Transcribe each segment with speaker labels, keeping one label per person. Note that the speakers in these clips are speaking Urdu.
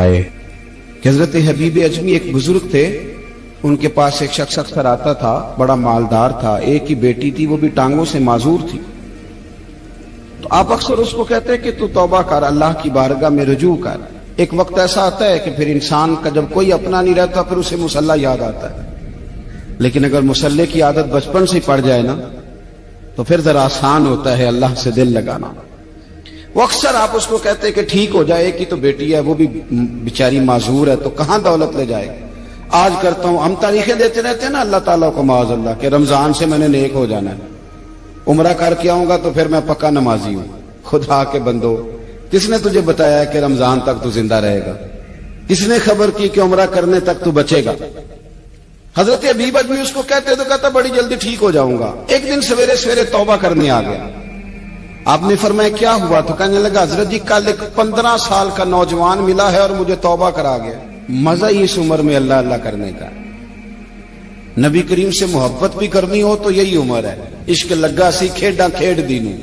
Speaker 1: فرمائے کہ حضرت حبیب اجمی ایک بزرگ تھے، ان کے پاس ایک شخص اکثر آتا تھا، بڑا مالدار تھا، ایک ہی بیٹی تھی، وہ بھی ٹانگوں سے معذور تھی. تو آپ اکثر اس کو کہتے کہ تو توبہ کر، اللہ کی بارگاہ میں رجوع کر. ایک وقت ایسا آتا ہے کہ پھر انسان کا جب کوئی اپنا نہیں رہتا پھر اسے مصلی یاد آتا ہے، لیکن اگر مصلی کی عادت بچپن سے پڑ جائے نا تو پھر ذرا آسان ہوتا ہے اللہ سے دل لگانا. وہ اکثر آپ اس کو کہتے کہ ٹھیک ہو جائے، ایک ہی تو بیٹی ہے، وہ بھی بیچاری معذور ہے، تو کہاں دولت لے جائے. آج کرتا ہوں، ہم تاریخیں دیتے رہتے ہیں نا اللہ تعالیٰ کو معاذ اللہ کہ رمضان سے میں نے نیک ہو جانا ہے، عمرہ کر کے آؤں گا تو پھر میں پکا نمازی ہوں. خدا کے بندو، کس نے تجھے بتایا کہ رمضان تک تو زندہ رہے گا؟ کس نے خبر کی کہ عمرہ کرنے تک تو بچے گا؟ حضرت حبیب اجمی اس کو کہتے تو کہتا بڑی جلدی ٹھیک ہو جاؤں گا. ایک دن سویرے سویرے توبہ کرنے آ گیا. آپ نے فرمایا کیا ہوا؟ تو کہنے لگا حضرت جی کل ایک 15 سال کا نوجوان ملا ہے اور مجھے توبہ کرا گیا. مزہ ہی اس عمر میں اللہ اللہ کرنے کا. نبی کریم سے محبت بھی کرنی ہو تو یہی عمر ہے. عشق لگا سی کھیڈاں کھیڈ دی نوں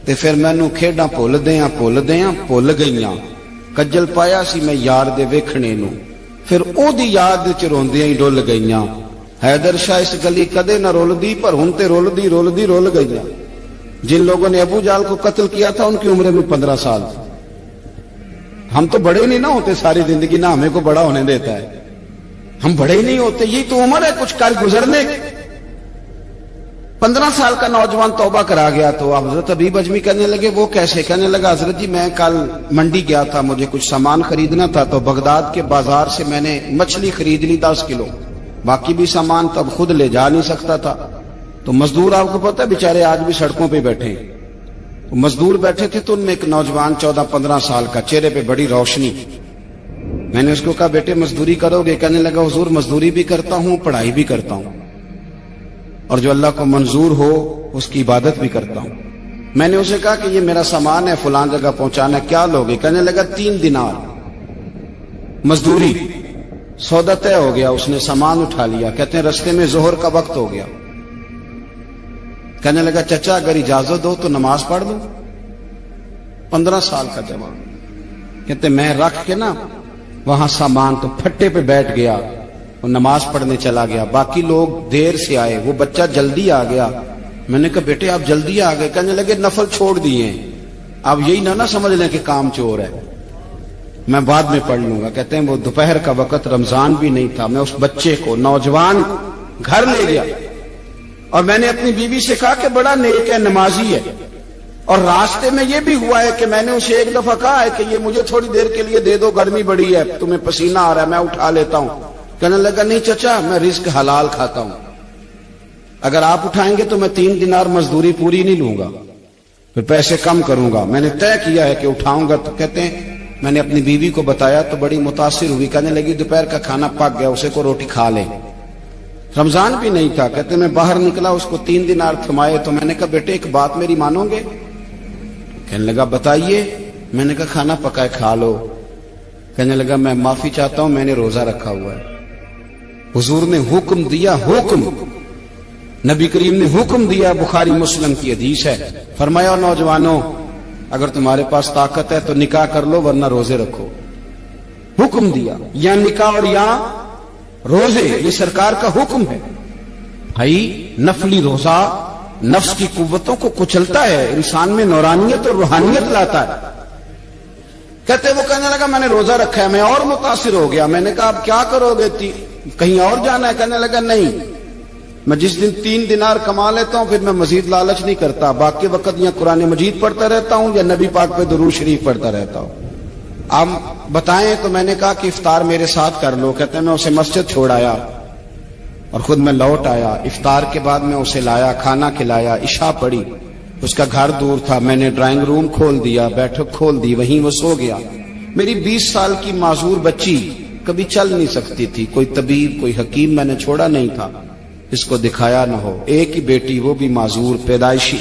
Speaker 1: تے پھر مینوں کھیڈاں بھول بھول گئیاں. کجل پایا سی میں یار دے ویکھنے نوں پھر او دی یاد وچ روندیاں ہی ڈل گئیاں. حیدر شاہ اس گلی کدے نہ رولدی پر ہن تے رول گئیاں. جن لوگوں نے ابو جال کو قتل کیا تھا ان کی عمر میں 15 سال. ہم تو بڑے نہیں نہ ہوتے ساری زندگی، نہ ہمیں کو بڑا ہونے دیتا ہے، ہم بڑے ہی نہیں ہوتے. یہی تو عمر ہے کچھ کر گزرنے. 15 سال کا نوجوان توبہ کرا گیا. تو حضرت حبیب اجمی کہنے لگے وہ کیسے؟ کہنے لگا حضرت جی میں کل منڈی گیا تھا، مجھے کچھ سامان خریدنا تھا، تو بغداد کے بازار سے میں نے مچھلی خرید لی 10 کلو، باقی بھی سامان تب خود لے جا نہیں سکتا تھا. تو مزدور آپ کو پتہ ہے بیچارے آج بھی سڑکوں پہ بیٹھے ہیں. مزدور بیٹھے تھے تو ان میں ایک نوجوان 14-15 سال کا، چہرے پہ بڑی روشنی. میں نے اس کو کہا بیٹے مزدوری کرو گے؟ کہنے لگا حضور مزدوری بھی کرتا ہوں، پڑھائی بھی کرتا ہوں، اور جو اللہ کو منظور ہو اس کی عبادت بھی کرتا ہوں. میں نے اسے کہا کہ یہ میرا سامان ہے فلاں جگہ پہنچانا، کیا لوگے؟ کہنے لگا 3 دینار مزدوری. سودا طے ہو گیا، اس نے سامان اٹھا لیا. کہتے ہیں رستے میں ظہر کا وقت ہو گیا. کہنے لگا چچا اگر اجازت ہو تو نماز پڑھ دوں. 15 سال کا جوان. کہتے میں رکھ کے نا وہاں سامان تو پھٹے پہ بیٹھ گیا اور نماز پڑھنے چلا گیا. باقی لوگ دیر سے آئے، وہ بچہ جلدی آ گیا. میں نے کہا بیٹے آپ جلدی آ گئے؟ کہنے لگے نفل چھوڑ دیے، اب یہی نہ سمجھ لیں کہ کام چور ہے، میں بعد میں پڑھ لوں گا. کہتے ہیں وہ دوپہر کا وقت، رمضان بھی نہیں تھا. میں اس بچے کو نوجوان گھر لے گیا اور میں نے اپنی بیوی سے کہا کہ بڑا نیک ہے، نمازی ہے. اور راستے میں یہ بھی ہوا ہے کہ میں نے اسے ایک دفعہ کہا ہے کہ یہ مجھے تھوڑی دیر کے لیے دے دو، گرمی بڑی ہے، تمہیں پسینہ آ رہا ہے، میں اٹھا لیتا ہوں. کہنے لگا نہیں چچا میں رزق حلال کھاتا ہوں، اگر آپ اٹھائیں گے تو میں 3 دینار مزدوری پوری نہیں لوں گا، پھر پیسے کم کروں گا. میں نے طے کیا ہے کہ اٹھاؤں گا. تو کہتے ہیں میں نے اپنی بیوی کو بتایا تو بڑی متاثر ہوئی. کہنے لگی دوپہر کا کھانا پک گیا، اسے کو روٹی کھا لے. رمضان بھی نہیں تھا. کہتے میں باہر نکلا، اس کو 3 دینار تھمائے. تو میں نے کہا بیٹے ایک بات میری مانو گے؟ کہنے لگا بتائیے. میں نے کہا کھانا پکائے کھا لو. کہنے لگا میں معافی چاہتا ہوں، میں نے روزہ رکھا ہوا ہے. حضور نے حکم دیا، حکم نبی کریم نے حکم دیا، بخاری مسلم کی حدیث ہے. فرمایا نوجوانوں اگر تمہارے پاس طاقت ہے تو نکاح کر لو ورنہ روزے رکھو. حکم دیا، یا نکاح اور یا روزے، یہ سرکار کا حکم ہے. بھائی نفلی روزہ نفس کی قوتوں کو کچلتا ہے، انسان میں نورانیت اور روحانیت لاتا ہے. کہتے وہ کہنے لگا میں نے روزہ رکھا ہے. میں اور متاثر ہو گیا. میں نے کہا اب کیا کرو گے؟ کہیں اور جانا ہے؟ کہنے لگا نہیں، میں جس دن 3 دینار کما لیتا ہوں پھر میں مزید لالچ نہیں کرتا. باقی وقت یا قرآن مجید پڑھتا رہتا ہوں یا نبی پاک پہ درود شریف پڑھتا رہتا ہوں. آپ بتائیں. تو میں نے کہا کہ افطار میرے ساتھ کر لو. کہتے ہیں میں اسے مسجد چھوڑ آیا اور خود میں لوٹ آیا. افطار کے بعد میں اسے لایا، کھانا کھلایا، عشاء پڑھی. اس کا گھر دور تھا، میں نے ڈرائنگ روم کھول دیا، بیٹھک کھول دی، وہیں وہ سو گیا. میری 20 سال کی معذور بچی کبھی چل نہیں سکتی تھی، کوئی طبیب کوئی حکیم میں نے چھوڑا نہیں تھا اس کو دکھایا نہ ہو. ایک ہی بیٹی، وہ بھی معذور پیدائشی.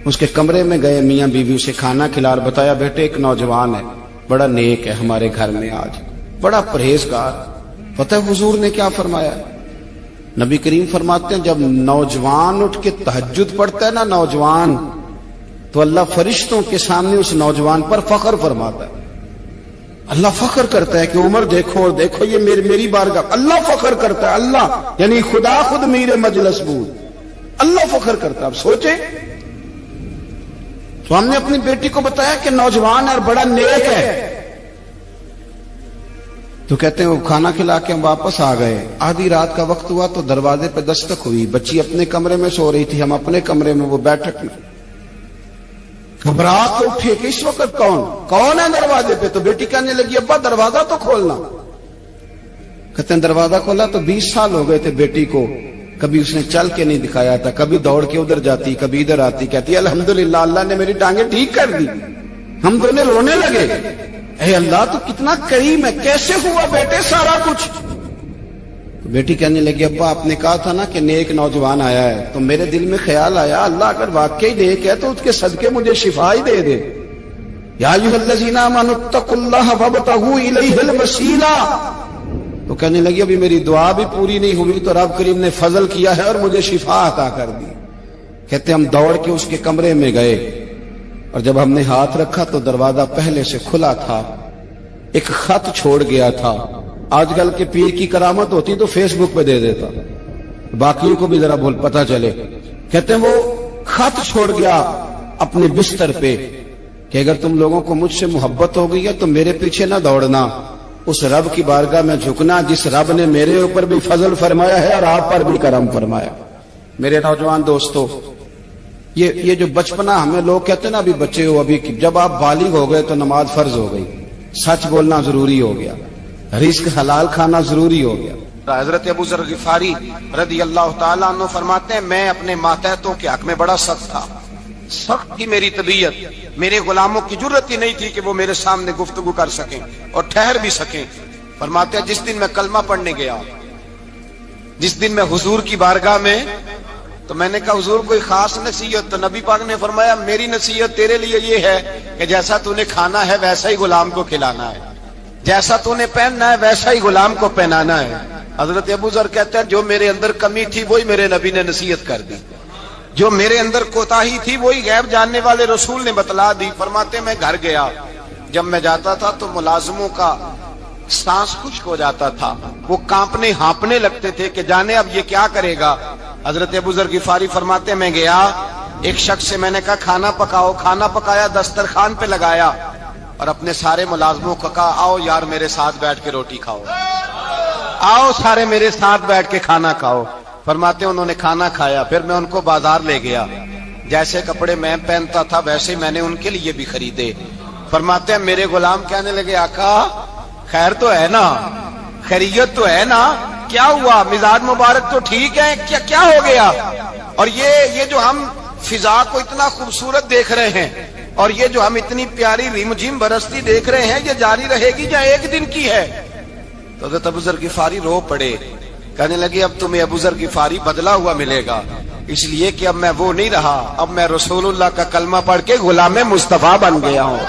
Speaker 1: اس کے کمرے میں گئے، میاں بیوی اسے کھانا کھلا اور بتایا بیٹے ایک نوجوان ہے، بڑا نیک ہے، ہمارے گھر میں آج بڑا پرہیزگار. پتہ ہے حضور نے کیا فرمایا؟ نبی کریم فرماتے ہیں جب نوجوان اٹھ کے تہجد پڑھتا ہے نا نوجوان، تو اللہ فرشتوں کے سامنے اس نوجوان پر فخر فرماتا ہے. اللہ فخر کرتا ہے کہ عمر دیکھو اور دیکھو یہ میری بارگاہ، اللہ فخر کرتا ہے، اللہ یعنی خدا خود میر مجلس بود، اللہ فخر کرتا ہے۔ اب سوچیں، تو ہم نے اپنی بیٹی کو بتایا کہ نوجوان اور بڑا نیک ہے، تو کہتے ہیں وہ کھانا کھلا کے ہم واپس آ گئے، آدھی رات کا وقت ہوا تو دروازے پہ دستک ہوئی، بچی اپنے کمرے میں سو رہی تھی، ہم اپنے کمرے میں، وہ بیٹھک میں، گھبرا کے اٹھے کہ اس وقت کون ہے دروازے پہ؟ تو بیٹی کہنے لگی ابا دروازہ تو کھولنا۔ کہتے ہیں دروازہ کھولا تو 20 سال ہو گئے تھے بیٹی کو، کبھی اس نے چل کے نہیں دکھایا تھا، کبھی دوڑ کے ادھر جاتی، کبھی ادھر آتی، کہتی الحمدللہ اللہ نے میری ٹانگیں ٹھیک کر دی۔ ہم دونوں رونے لگے، اے اللہ تو کتنا کریم ہے، کیسے ہوا بیٹے سارا کچھ؟ بیٹی کہنے لگی ابا آپ نے کہا تھا نا کہ نیک نوجوان آیا ہے، تو میرے دل میں خیال آیا اللہ اگر واقعی نیک ہے تو اس کے صدقے مجھے شفا ہی دے دے۔ یا ایھا الذین آمنوا اتقوا اللہ وابتغوا الیہ الوسیلہ، تو کہنے لگی ابھی میری دعا بھی پوری نہیں ہوئی تو رب کریم نے فضل کیا ہے اور مجھے شفا عطا کر دی۔ کہتے ہم دوڑ کے اس کے کمرے میں گئے اور جب ہم نے ہاتھ رکھا تو دروازہ پہلے سے کھلا تھا، ایک خط چھوڑ گیا تھا، آج کل کے پیر کی کرامت ہوتی تو فیس بک پہ دے دیتا، باقیوں کو بھی ذرا پتہ چلے۔ کہتے ہیں وہ خط چھوڑ گیا اپنے بستر پہ کہ اگر تم لوگوں کو مجھ سے محبت ہو گئی ہے تو میرے پیچھے نہ دوڑنا، اس رب کی بارگاہ میں جھکنا جس رب نے میرے اوپر بھی فضل فرمایا ہے اور آپ پر بھی کرم فرمایا۔ میرے نوجوان دوستو، یہ جو بچپنا ہمیں لوگ کہتے ہیں نا ابھی بچے ہو، ابھی جب آپ بالغ ہو گئے تو نماز فرض ہو گئی، سچ بولنا ضروری ہو گیا، رزق حلال کھانا ضروری ہو گیا۔ حضرت ابو ذر غفاری رضی اللہ تعالیٰ عنہ فرماتے ہیں میں اپنے ماتحتوں کے حق میں بڑا سخت تھا، سخت کی میری طبیعت، میرے غلاموں کی جرت ہی نہیں تھی کہ وہ میرے سامنے گفتگو کر سکیں اور ٹھہر بھی سکیں۔ فرماتے ہیں جس دن میں کلمہ پڑھنے گیا، جس دن میں حضور کی بارگاہ میں، تو میں نے کہا حضور کوئی خاص نصیحت؟ تو نبی پاک نے فرمایا میری نصیحت تیرے لیے یہ ہے کہ جیسا تو نے کھانا ہے ویسا ہی غلام کو کھلانا ہے، جیسا تو نے پہننا ہے ویسا ہی غلام کو پہنانا ہے۔ حضرت ابو ذر کہتے ہیں جو میرے اندر کمی تھی وہی میرے نبی نے نصیحت کر دی، جو میرے اندر کوتاہی تھی وہی غیب جاننے والے رسول نے بتلا دی۔ فرماتے میں گھر گیا، جب میں جاتا تھا تو ملازموں کا سانس خشک ہو جاتا تھا، وہ کانپنے ہانپنے لگتے تھے کہ جانے اب یہ کیا کرے گا۔ حضرت ابو ذر غفاری فرماتے میں گیا، ایک شخص سے میں نے کہا کھانا پکاؤ، کھانا پکایا، دسترخوان پہ لگایا اور اپنے سارے ملازموں کو کہا آؤ یار میرے ساتھ بیٹھ کے روٹی کھاؤ، آؤ سارے میرے ساتھ بیٹھ کے کھانا کھاؤ۔ فرماتے انہوں نے کھانا کھایا، پھر میں ان کو بازار لے گیا، جیسے کپڑے میں پہنتا تھا ویسے میں نے ان کے لیے بھی خریدے۔ فرماتے ہیں میرے غلام کہنے لگے آقا خیر تو ہے نا، خیریت تو ہے نا، کیا ہوا؟ مزاج مبارک تو ٹھیک ہے، کیا ہو گیا؟ اور یہ جو ہم فضا کو اتنا خوبصورت دیکھ رہے ہیں اور یہ جو ہم اتنی پیاری ریم جھیم برستی دیکھ رہے ہیں یہ جاری رہے گی یا ایک دن کی ہے؟ تو حضرت ابو ذر غفاری رو پڑے، کہنے لگے اب تمہیں ابو ذر غفاری بدلا ہوا ملے گا، اس لیے کہ اب میں وہ نہیں رہا، اب میں رسول اللہ کا کلمہ پڑھ کے غلام مصطفیٰ بن گیا ہوں،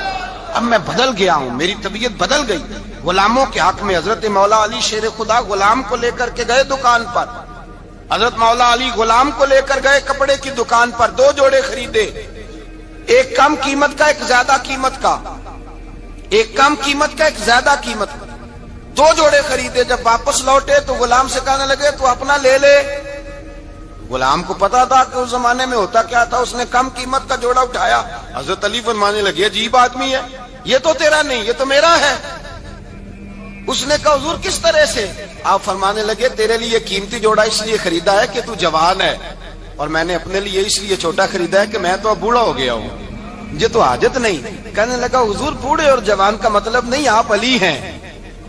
Speaker 1: اب میں بدل گیا ہوں، میری طبیعت بدل گئی۔ غلاموں کے حق میں حضرت مولا علی شیر خدا غلام کو لے کر کے گئے دکان پر، حضرت مولا علی غلام کو لے کر گئے کپڑے کی دکان پر، 2 جوڑے خریدے، ایک کم قیمت کا ایک زیادہ قیمت کا، ایک کم قیمت کا ایک زیادہ قیمت کا، 2 جوڑے خریدے۔ جب واپس لوٹے تو غلام سے کہنے لگے تو اپنا لے لے۔ غلام کو پتا تھا کہ اس زمانے میں ہوتا کیا تھا، اس نے کم قیمت کا جوڑا اٹھایا، حضرت علی فرمانے لگے عجیب آدمی ہے، یہ تو تیرا نہیں یہ تو میرا ہے۔ اس نے کہا حضور کس طرح سے؟ آپ فرمانے لگے تیرے لیے قیمتی جوڑا اس لیے خریدا ہے کہ تو جوان ہے، اور میں نے اپنے لیے اس لیے چھوٹا خریدا ہے کہ میں تو اب بوڑھا ہو گیا ہوں، مجھے تو حاجت نہیں۔ کہنے لگا حضور بوڑھے اور جوان کا مطلب نہیں، آپ علی ہیں،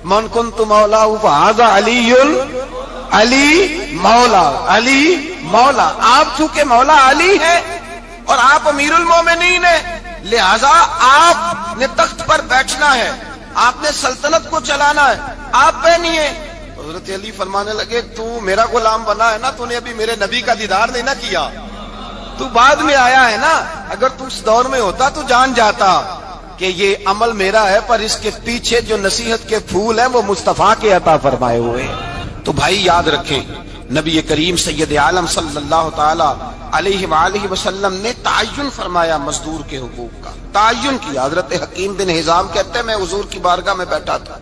Speaker 1: من کنت مولا فہذا علی علی مولا، علی مولا، آپ چونکہ مولا علی ہیں اور آپ امیر المومنین ہیں، لہذا آپ نے تخت پر بیٹھنا ہے، آپ نے سلطنت کو چلانا ہے، آپ پہنیے۔ حضرت علی فرمانے لگے تو میرا غلام بنا ہے نا، تو نے ابھی میرے نبی کا دیدار نہیں نہ کیا، تو بعد میں آیا ہے نا، اگر تو اس دور میں ہوتا تو جان جاتا کہ یہ عمل میرا ہے، پر اس کے پیچھے جو نصیحت کے پھول ہیں وہ مصطفیٰ کے عطا فرمائے ہوئے ہیں۔ تو بھائی یاد رکھیں، نبی کریم سید عالم صلی اللہ تعالی
Speaker 2: علیہ وآلہ وسلم نے تعین فرمایا مزدور کے حقوق کا، تعین کیا۔ حضرت حکیم بن حزام کہتے ہیں میں حضور کی بارگاہ میں بیٹھا تھا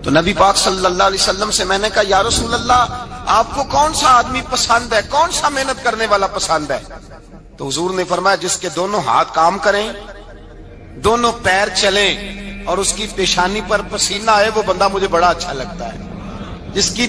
Speaker 2: تو نبی پاک صلی اللہ علیہ وسلم سے میں نے کہا یا رسول اللہ آپ کو کون سا آدمی پسند ہے، کون سا محنت کرنے والا پسند ہے؟ تو حضور نے فرمایا جس کے دونوں ہاتھ کام کریں، دونوں پیر چلیں اور اس کی پیشانی پر پسینہ آئے، وہ بندہ مجھے بڑا اچھا لگتا ہے۔ جس کی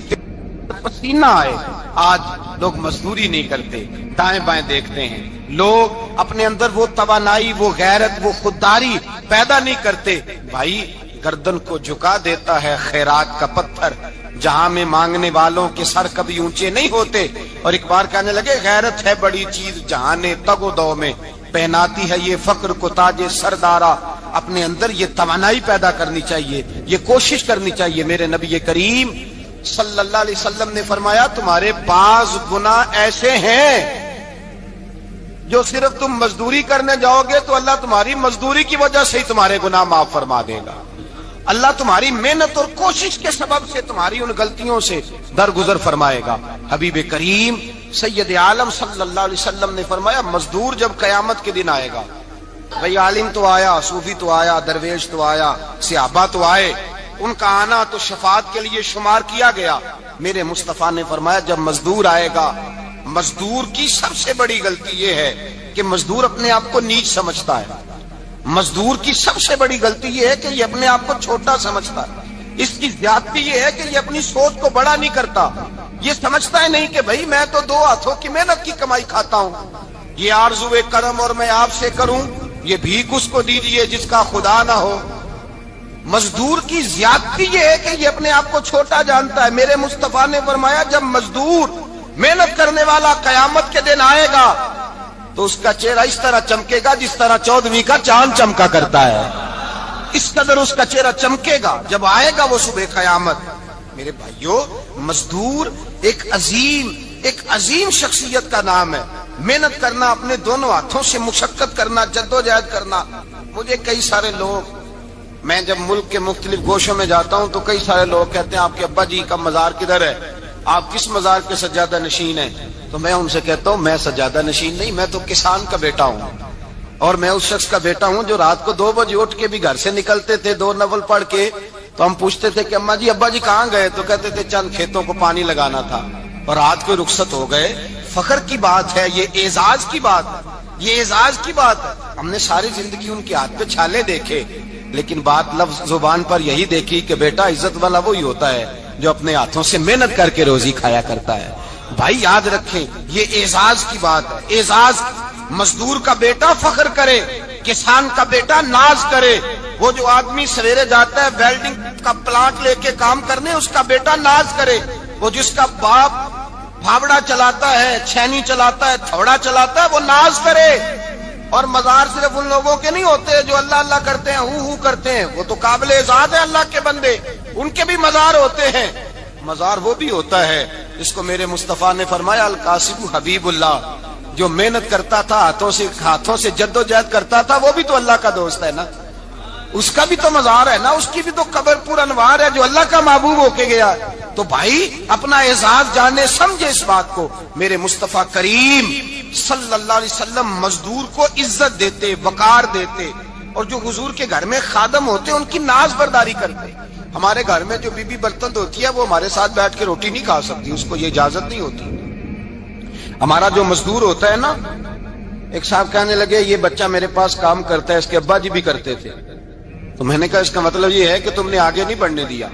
Speaker 2: پسینہ آئے۔ آج لوگ مزدوری نہیں کرتے، دائیں بائیں دیکھتے ہیں، لوگ اپنے اندر وہ توانائی، وہ غیرت، وہ خودداری پیدا نہیں کرتے۔ بھائی گردن کو جھکا دیتا ہے خیرات کا پتھر، جہاں میں مانگنے والوں کے سر کبھی اونچے نہیں ہوتے۔ اور ایک بار کہنے لگے غیرت ہے بڑی چیز جہان تگ و دو میں، پہناتی ہے یہ فقر کو تاج سردارا۔ اپنے اندر یہ توانائی پیدا کرنی چاہیے، یہ کوشش کرنی چاہیے۔ میرے نبی کریم صلی اللہ علیہ وسلم نے فرمایا تمہارے بعض گناہ ایسے ہیں جو صرف تم مزدوری کرنے جاؤ گے تو اللہ تمہاری مزدوری کی وجہ سے ہی تمہارے گناہ معاف فرما دے گا۔ اللہ تمہاری محنت اور کوشش کے سبب سے تمہاری ان غلطیوں سے درگزر فرمائے گا۔ حبیب کریم سید عالم صلی اللہ علیہ وسلم نے فرمایا مزدور جب قیامت کے دن آئے گا، بھئی عالم تو آیا، صوفی تو آیا، درویش تو آیا، صحابہ تو آئے، ان کا آنا تو شفاعت کے لیے شمار کیا گیا۔ میرے مصطفیٰ نے فرمایا جب مزدور آئے گا، مزدور کی سب سے بڑی غلطی یہ ہے کہ مزدور اپنے آپ کو نیچ سمجھتا ہے۔ مزدور کی سب سے بڑی غلطی یہ ہے کہ یہ اپنے آپ کو چھوٹا سمجھتا ہے۔ اس کی زیادتی یہ ہے کہ یہ اپنی سوچ کو بڑا نہیں کرتا، یہ سمجھتا ہے نہیں کہ بھئی میں تو دو ہاتھوں کی محنت کی کمائی کھاتا ہوں، یہ آرزو کرم اور میں آپ سے کروں، یہ بھیک اس کو دیجیے جس کا خدا نہ ہو۔ مزدور کی زیادتی یہ ہے کہ یہ اپنے آپ کو چھوٹا جانتا ہے۔ میرے مصطفیٰ نے فرمایا جب مزدور محنت کرنے والا قیامت کے دن آئے گا تو اس کا چہرہ اس طرح چمکے گا جس طرح 14ویں کا چاند چمکا کرتا ہے، اس قدر اس کا چہرہ چمکے گا جب آئے گا وہ صبح قیامت۔ میرے بھائیوں مزدور ایک عظیم شخصیت کا نام ہے۔ محنت کرنا، اپنے دونوں ہاتھوں سے مشقت کرنا، جدوجہد کرنا۔ مجھے کئی سارے لوگ، میں جب ملک کے مختلف گوشوں میں جاتا ہوں تو کئی سارے لوگ کہتے ہیں آپ کے ابا جی کا مزار کدھر ہے، آپ کس مزار کے سجادہ نشین ہیں؟ تو میں ان سے کہتا ہوں میں سجادہ نشین نہیں، میں تو کسان کا بیٹا ہوں، اور میں اس شخص کا بیٹا ہوں جو رات کو 2 بجے اٹھ کے بھی گھر سے نکلتے تھے 2 نفل پڑھ کے، تو ہم پوچھتے تھے کہ اماں جی ابا جی کہاں گئے؟ تو کہتے تھے چند کھیتوں کو پانی لگانا تھا، اور رات کو رخصت ہو گئے۔ فخر کی بات ہے، یہ اعزاز کی بات ہے، یہ اعزاز کی بات ہے۔ ہم نے ساری زندگی ان کے ہاتھ پہ چھالے دیکھے، لیکن بات لفظ زبان پر یہی دیکھی کہ بیٹا عزت والا وہی ہوتا ہے جو اپنے ہاتھوں سے محنت کر کے روزی کھایا کرتا ہے۔ بھائی یاد رکھیں یہ اعزاز کی بات ہے، اعزاز۔ مزدور کا بیٹا فخر کرے، کسان کا بیٹا ناز کرے۔ وہ جو آدمی سویرے جاتا ہے ویلڈنگ کا پلانٹ لے کے کام کرنے، اس کا بیٹا ناز کرے۔ وہ جس کا باپ بھاوڑا چلاتا ہے، چھینی چلاتا ہے، تھوڑا چلاتا ہے، وہ ناز کرے۔ اور مزار صرف ان لوگوں کے نہیں ہوتے جو اللہ اللہ کرتے ہیں، ہو کرتے ہیں، وہ تو قابل اعزاز ہے اللہ کے بندے، ان کے بھی مزار ہوتے ہیں۔ مزار وہ بھی ہوتا ہے جس کو میرے مصطفیٰ نے فرمایا القاسم حبیب اللہ، جو محنت کرتا تھا، ہاتھوں سے جدوجہد کرتا تھا، وہ بھی تو اللہ کا دوست ہے نا، اس کا بھی تو مزار ہے نا، اس کی بھی تو قبر پر انوار ہے جو اللہ کا محبوب ہو کے گیا۔ تو بھائی اپنا اعزاز جانے سمجھے اس بات کو۔ میرے مصطفیٰ کریم صلی اللہ علیہ وسلم مزدور کو عزت دیتے، وقار دیتے، اور جو حضور کے گھر میں خادم ہوتے ان کی ناز برداری کرتے۔ ہمارے گھر میں جو بی بی برتن دھوتی ہے وہ ہمارے ساتھ بیٹھ کے روٹی نہیں کھا سکتی، اس کو یہ اجازت نہیں ہوتی۔ ہمارا جو مزدور ہوتا ہے نا، ایک صاحب کہنے لگے یہ بچہ میرے پاس کام کرتا ہے، اس کے ابا جی بھی کرتے تھے، تو میں نے کہا اس کا مطلب یہ ہے کہ تم نے آگے نہیں بڑھنے دیا،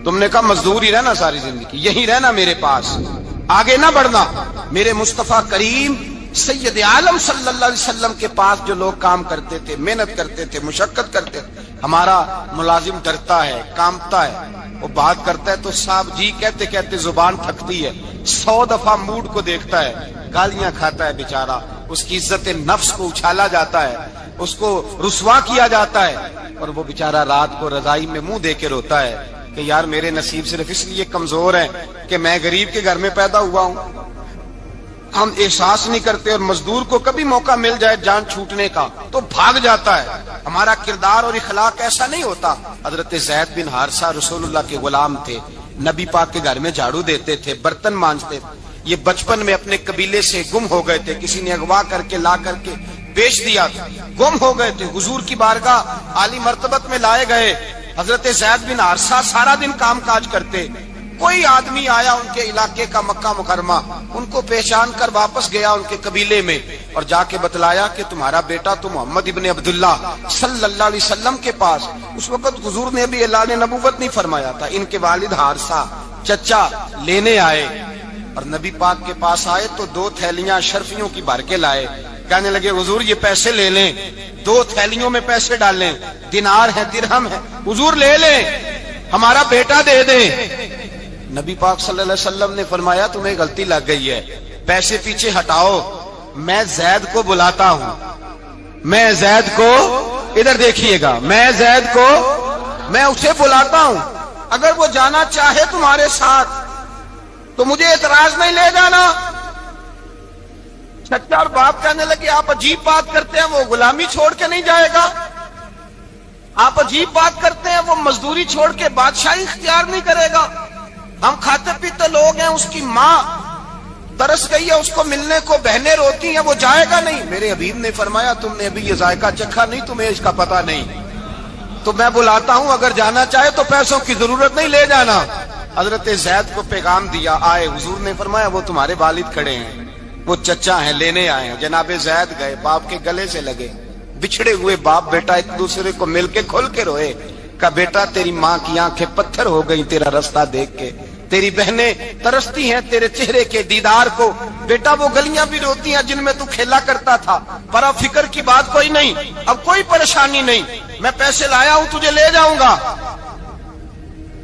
Speaker 2: تم نے کہا مزدور ہی رہنا ساری زندگی، یہی رہنا میرے پاس، آگے نہ بڑھنا۔ میرے مصطفیٰ کریم سید عالم صلی اللہ علیہ وسلم کے پاس جو لوگ کام کرتے تھے، محنت کرتے تھے، مشقت کرتے تھے، ہمارا ملازم ڈرتا ہے، کامتا ہے، وہ بات کرتا ہے تو صاحب جی کہتے کہتے زبان تھکتی ہے، 100 دفعہ موڈ کو دیکھتا ہے، گالیاں کھاتا ہے بیچارہ، اس کی عزت نفس کو اچھالا جاتا ہے، اس کو رسوا کیا جاتا ہے، اور وہ بیچارہ رات کو رضائی میں منہ دے کے روتا ہے کہ یار میرے نصیب صرف اس لیے کمزور ہیں کہ میں غریب کے گھر میں پیدا ہوا ہوں۔ ہم احساس نہیں کرتے، اور مزدور کو کبھی موقع مل جائے جان چھوٹنے کا تو بھاگ جاتا ہے۔ ہمارا کردار اور اخلاق ایسا نہیں ہوتا۔ حضرت زید بن حارثہ رسول اللہ کے غلام تھے، نبی پاک کے گھر میں جھاڑو دیتے تھے، برتن مانجتے تھے۔ یہ بچپن میں اپنے قبیلے سے گم ہو گئے تھے، کسی نے اغوا کر کے لا کر کے بیچ دیا تھا، گم ہو گئے تھے، حضور کی بارگاہ عالی مرتبت میں لائے گئے۔ حضرت زید بن حارثہ سارا دن کام کاج کرتے، کوئی آدمی آیا ان کے علاقے کا مکہ مکرمہ، ان کو پہچان کر واپس گیا ان کے قبیلے میں اور جا کے بتلایا کہ تمہارا بیٹا تو محمد ابن عبداللہ صلی اللہ علیہ وسلم کے پاس، اس وقت حضور نے بھی اعلان نبوت نہیں فرمایا تھا، ان کے والد حارثہ چچا لینے آئے اور نبی پاک کے پاس آئے تو 2 تھیلیاں اشرفیوں کی بھر کے لائے، کہنے لگے حضور یہ پیسے لے لیں، 2 تھیلیوں میں پیسے ڈالیں، دینار ہے درہم ہے، حضور لے لیں، ہمارا بیٹا دے دیں۔ نبی پاک صلی اللہ علیہ وسلم نے فرمایا تمہیں غلطی لگ گئی ہے، پیسے پیچھے ہٹاؤ، میں زید کو بلاتا ہوں، میں زید کو، ادھر دیکھیے گا، میں زید کو، میں اسے بلاتا ہوں، اگر وہ جانا چاہے تمہارے ساتھ تو مجھے اعتراض نہیں لے جانا۔ چچا اور باپ کہنے لگے آپ عجیب بات کرتے ہیں، وہ غلامی چھوڑ کے نہیں جائے گا، آپ عجیب بات کرتے ہیں، وہ مزدوری چھوڑ کے بادشاہی اختیار نہیں کرے گا، ہم کھاتے پیتے لوگ ہیں، اس کی ماں ترس گئی ہے، اس کو ملنے کو بہنیں روتی ہیں، وہ جائے گا نہیں۔ میرے حبیب نے فرمایا تم نے ابھی یہ ذائقہ چکھا نہیں، تمہیں اس کا پتہ نہیں، تو میں بلاتا ہوں، اگر جانا چاہے تو پیسوں کی ضرورت نہیں، لے جانا۔ حضرت زید کو پیغام دیا، آئے، حضور نے فرمایا وہ تمہارے والد کھڑے ہیں، وہ چچا ہیں، لینے آئے ہیں۔ جناب زید گئے، باپ کے گلے سے لگے، بچھڑے ہوئے باپ بیٹا ایک دوسرے کو مل کے کھل کے روئے، کہا بیٹا تیری ماں کی آنکھیں پتھر ہو گئی تیرا رستہ دیکھ کے، تیری بہنیں ترستی ہیں تیرے چہرے کے دیدار کو، بیٹا وہ گلیاں بھی روتی ہیں جن میں تو کھیلا کرتا تھا، پر اب فکر کی بات کوئی نہیں، اب کوئی پریشانی نہیں، میں پیسے لایا ہوں تجھے لے جاؤں گا۔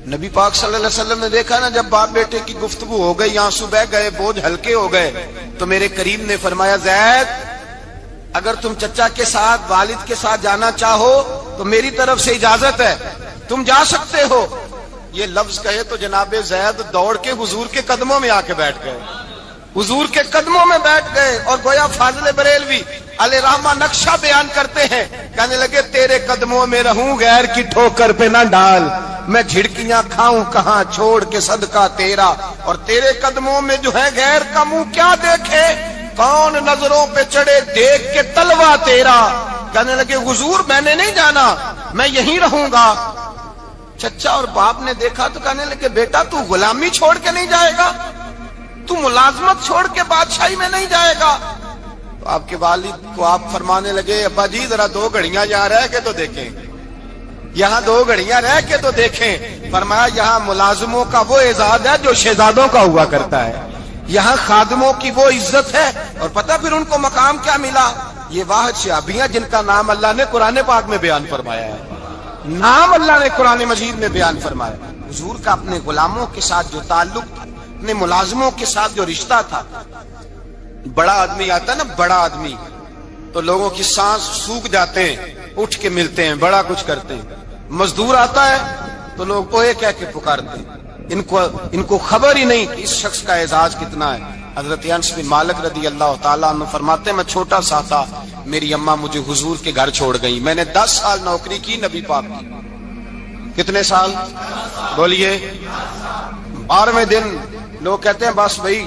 Speaker 2: نبی پاک صلی اللہ علیہ وسلم نے دیکھا نا جب باپ بیٹے کی گفتگو ہو گئی، آنسو بہ گئے، بوجھ ہلکے ہو گئے، تو میرے کریم نے فرمایا زید اگر تم چچا کے ساتھ والد کے ساتھ جانا چاہو تو میری طرف سے اجازت ہے، تم جا سکتے ہو۔ یہ لفظ کہے تو جناب زید دوڑ کے حضور کے قدموں میں آ کے بیٹھ گئے، حضور کے قدموں میں بیٹھ گئے، اور گویا فاضل بریلوی علیہ رحمہ نقشہ بیان کرتے ہیں، کہنے لگے تیرے قدموں میں رہوں غیر کی ٹھوکر پہ نہ ڈال، میں جھڑکیاں کھاؤں کہاں چھوڑ کے صدقہ تیرا، اور تیرے قدموں میں جو ہے غیر کا منہ کیا دیکھے، کون نظروں پہ چڑھے دیکھ کے تلوا تیرا۔ کہنے لگے حضور میں نے نہیں جانا، میں یہیں رہوں گا۔ چچا اور باپ نے دیکھا تو کہنے لگے بیٹا تو غلامی چھوڑ کے نہیں جائے گا، تو ملازمت چھوڑ کے بادشاہی میں نہیں جائے گا۔ تو آپ کے والد کو آپ فرمانے لگے ابا جی ذرا 2 گھڑیاں یہاں رہ کے تو دیکھیں، یہاں 2 گھڑیاں رہ کے تو دیکھیں۔ فرمایا یہاں ملازموں کا وہ اعزاز ہے جو شہزادوں کا ہوا کرتا ہے، یہاں خادموں کی وہ عزت ہے، اور پتہ پھر ان کو مقام کیا ملا، یہ واحد شعبیاں جن کا نام اللہ نے قرآن پاک میں بیان فرمایا ہے، نام اللہ نے قرآن مجید میں بیان فرمایا۔ حضور کا اپنے غلاموں کے ساتھ جو تعلق تھا، اپنے ملازموں کے ساتھ جو رشتہ تھا، بڑا آدمی آتا ہے نا، بڑا آدمی تو لوگوں کی سانس سوکھ جاتے ہیں، اٹھ کے ملتے ہیں، بڑا کچھ کرتے ہیں، مزدور آتا ہے تو لوگ اوئے کہہ کے پکارتے ہیں، ان کو خبر ہی نہیں کہ اس شخص کا اعزاز کتنا ہے۔ حضرت انس بن مالک رضی اللہ تعالیٰ عنہ فرماتے ہیں میں چھوٹا سا تھا، میری اماں مجھے حضور کے گھر چھوڑ گئی، میں نے 10 سال نوکری کی نبی پاک کی۔ کتنے سال بولیے؟ 12ویں دن لوگ کہتے ہیں بس بھائی